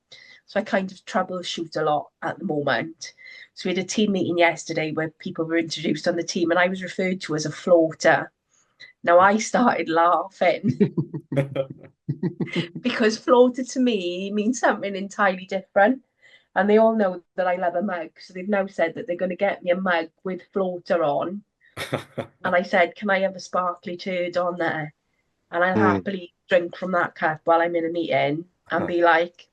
A: So I kind of troubleshoot a lot at the moment. So we had a team meeting yesterday where people were introduced on the team and I was referred to as a floater. Now I started laughing because floater to me means something entirely different. And they all know that I love a mug. So they've now said that they're going to get me a mug with floater on. And I said, can I have a sparkly turd on there? And I'll happily drink from that cup while I'm in a meeting and be like,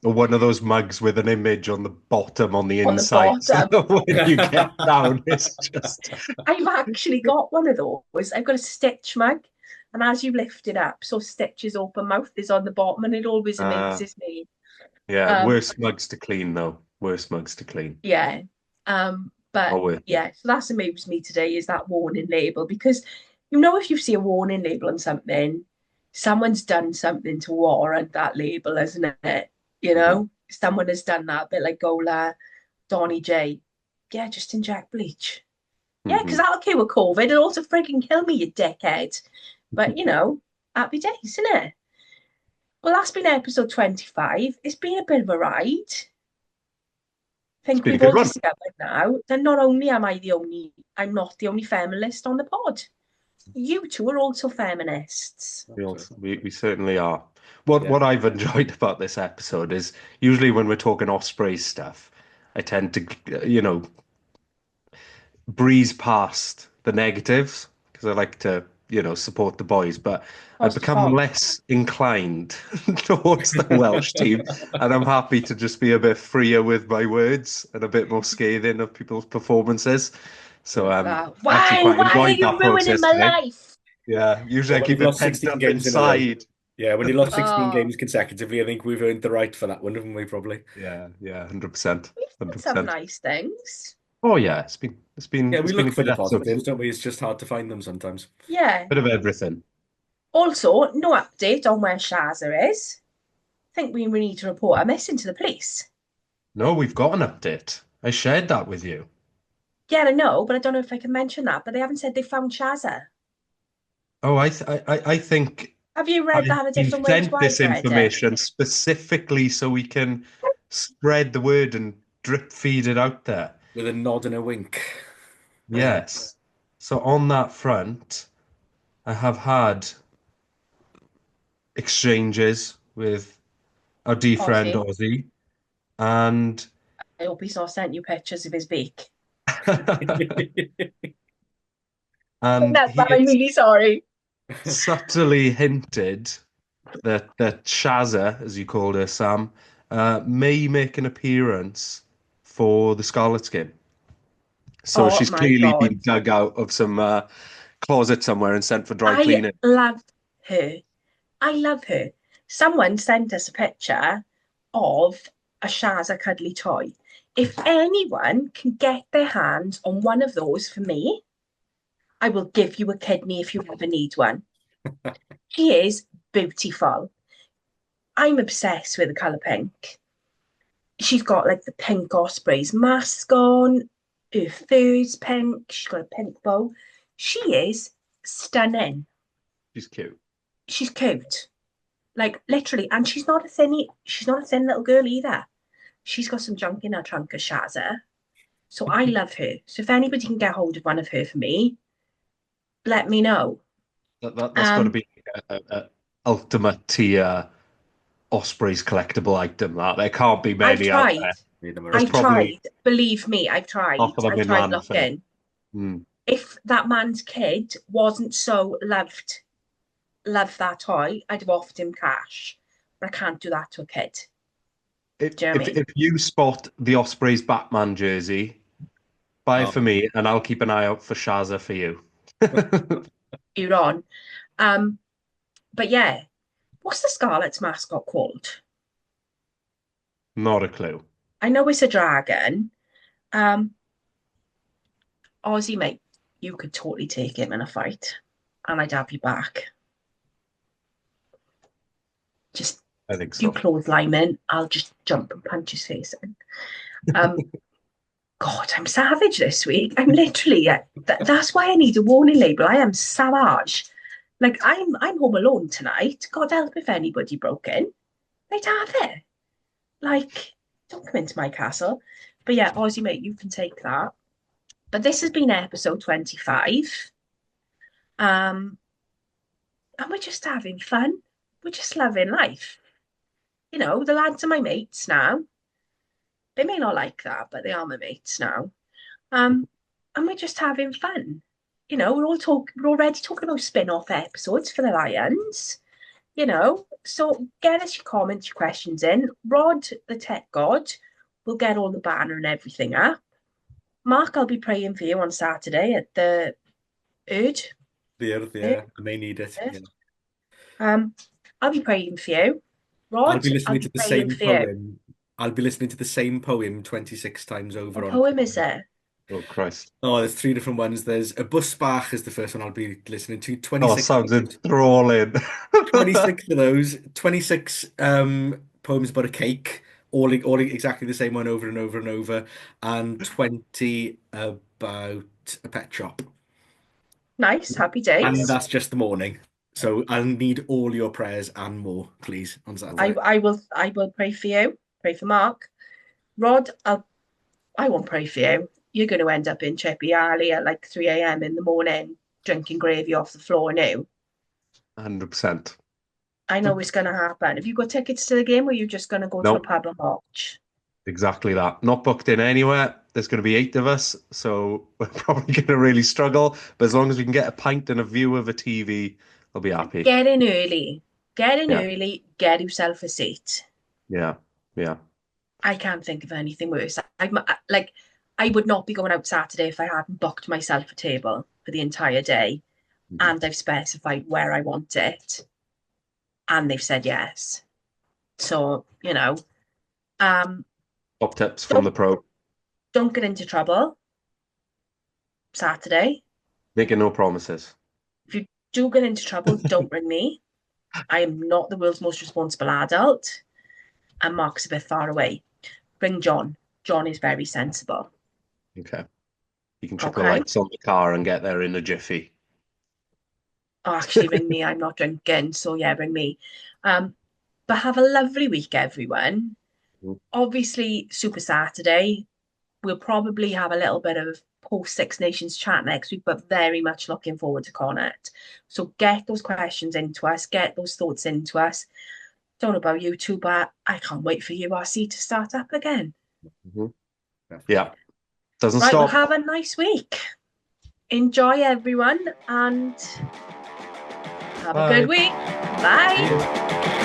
B: Or one of those mugs with an image on the bottom on the
A: on the
B: inside. So
A: bottom.
B: when you get down, it's just.
A: I've actually got one of those. I've got a Stitch mug. And as you lift it up, so Stitch's open mouth is on the bottom and it always amazes me.
B: Yeah, worse mugs to clean, though. Worse mugs to clean.
A: Yeah. But
B: Oh,
A: yeah, so that's amused me today is that warning label because if you see a warning label on something, someone's done something to warrant that label, isn't it? Someone has done that, a bit like Gola, Donny J. Yeah, just inject bleach. Yeah, because that'll cure COVID. It'll also freaking kill me, you dickhead. But happy days, isn't it? Well, that's been episode 25. It's been a bit of a ride. I
B: It's
A: think
B: been a
A: we've
B: good
A: all
B: one.
A: discovered now that not only I'm not the only feminist on the pod. You two are also feminists.
B: We certainly are. What I've enjoyed about this episode is usually when we're talking Ospreys stuff, I tend to, breeze past the negatives because I like to, support the boys, but I've
A: Positive
B: become
A: vibes.
B: less inclined towards the Welsh team, and I'm happy to just be a bit freer with my words and a bit more scathing of people's performances. So I actually
A: Why?
B: quite
A: Why are
B: enjoyed
A: you
B: that
A: ruining
B: process
A: my
B: today.
A: life?
B: Yeah, usually
C: Well,
B: I
C: when
B: keep
C: you've
B: it
C: lost
B: pent
C: 16
B: up
C: games in a row.
B: inside.
C: Yeah, when you lost 16
A: Oh,
C: games consecutively, I think we've earned the right for that one, haven't we, probably?
B: Yeah, 100%,
A: we've said some
B: 100%.
A: nice things.
B: Oh yeah, it's been
C: Yeah, we
B: it's been
C: look
B: a
C: for
B: good
C: the
B: episode.
C: positives, don't we? It's just hard to find them sometimes.
A: Yeah.
B: Bit of everything.
A: Also, no update on where Shaza is. I think we need to report her missing to the police.
B: No, we've got an update. I shared that with you.
A: Yeah, I know, but I don't know if I can mention that. But they haven't said they found Shaza.
B: Oh, I think
A: Have you read
B: I've
A: that a
B: been
A: different way to
B: sent this
A: I've read it?
B: information specifically so we can spread the word and drip feed it out there.
C: With a nod and a wink.
B: Yes. So on that front, I have had exchanges with our dear friend
A: Ozzy.
B: Ozzy, and
A: I hope he's not sent you pictures of his beak.
B: and
A: That's
B: he
A: that. I'm
B: has
A: really sorry.
B: subtly hinted that Shazza, as you called her, Sam, may make an appearance for the Scarlet's game. So
A: Oh
B: she's
A: my
B: clearly
A: God.
B: been dug out of some closet somewhere and sent for dry
A: I
B: cleaning.
A: love her. I love her. Someone sent us a picture of a Shaza cuddly toy. If anyone can get their hands on one of those for me, I will give you a kidney if you ever need one. She is beautiful. I'm obsessed with the colour pink. She's got like the pink Ospreys mask on, her fur's pink, she's got a pink bow. She is stunning.
B: She's cute.
A: She's cute. Like literally, and she's not a thin little girl either. She's got some junk in her trunk of Shaza. So I love her. So if anybody can get hold of one of her for me, let me know.
B: That's got to be a ultimate tier Osprey's collectible item. That there can't be
A: I've
B: many out
A: tried.
B: there.
A: I've
B: Probably
A: tried. Believe me, I've tried.
B: half of them
A: I've
B: in
A: tried
B: landfill.
A: looking.
B: Mm.
A: If that man's kid wasn't so loved that toy, I'd have offered him cash. But I can't do that to a kid.
B: If,
A: Do you know what I mean?
B: if you spot the Ospreys Batman jersey, buy it for me, and I'll keep an eye out for Shaza for you.
A: You're on. But yeah, what's the Scarlet's mascot called?
B: Not a clue.
A: I know it's a dragon. Ozzy, mate, you could totally take him in a fight, and I'd have you back. Just
B: I think
A: you
B: so.
A: clothesline in, I'll just jump and punch his face in. God, I'm savage this week. I'm literally that's why I need a warning label. I am savage. Like I'm home alone tonight. God help if anybody broke in. They'd have it. Like, don't come into my castle. But yeah, Ozzy, mate, you can take that. But this has been episode 25. And we're just having fun. We're just loving life. The lads are my mates now. They may not like that, but they are my mates now. And we're just having fun. We're already talking about spin-off episodes for the Lions. So get us your comments, your questions in. Rod, the tech god, will get all the banner and everything up. Mark, I'll be praying for you on Saturday at the Erd.
C: The Earth, yeah, I may need it.
A: Yeah. I'll be praying for you. Rod,
C: I'll be listening to the
A: praying
C: same
A: for you.
C: poem. I'll be listening to the same poem 26 times over
A: What
C: on.
A: poem is it?
B: Oh, Christ.
C: Oh, there's three different ones. There's a Busbach is the first one I'll be listening to.
B: Oh,
C: 26
B: sounds enthralling.
C: 26 of those, 26 poems about a cake, all exactly the same one over and over and over, and 20 about a pet shop.
A: Nice, happy
C: And
A: days.
C: that's just the morning. So I'll need all your prayers and more, please, on
A: I,
C: Saturday.
A: I will pray for you, pray for Mark. Rod, I won't pray for you. You're going to end up in Chippy Alley at like 3 a.m. in the morning, drinking gravy off the floor now.
B: 100%.
A: I know it's going to happen. Have you got tickets to the game or are you just going to go to a
B: Nope,
A: pub and watch?
B: exactly that. Not booked in anywhere. There's going to be 8 of us, so we're probably going to really struggle. But as long as we can get a pint and a view of a TV, I'll be happy.
A: Get in early. Get in
B: Yeah,
A: early. Get yourself a seat.
B: yeah, yeah.
A: I can't think of anything worse. Like, I would not be going out Saturday if I hadn't booked myself a table for the entire day
B: Mhm.
A: and I've specified where I want it and they've said yes. So, um,
B: Top tips from
A: don't
B: the pro.
A: don't get into trouble Saturday.
B: Making no promises.
A: If you do get into trouble, don't ring me. I am not the world's most responsible adult, and Mark's a bit far away. Ring John. John is very sensible.
B: Okay. You can chuck the
A: Okay.
B: lights on the car and get there in a jiffy.
A: Oh, actually, ring me. I'm not drinking, so yeah, ring me. Um, but have a lovely week, everyone.
B: Mhm.
A: Obviously, Super Saturday. We'll probably have a little bit of post Six Nations chat next week, but very much looking forward to Connacht. So get those questions into us, get those thoughts into us. Don't know about you two, but I can't wait for URC to start up again.
B: Mhm.
C: Definitely.
B: Yeah, doesn't
A: Right, well,
B: stop.
A: have a nice week. Enjoy, everyone, and have a good
B: Bye.
A: week.
B: See
A: Bye.
B: you.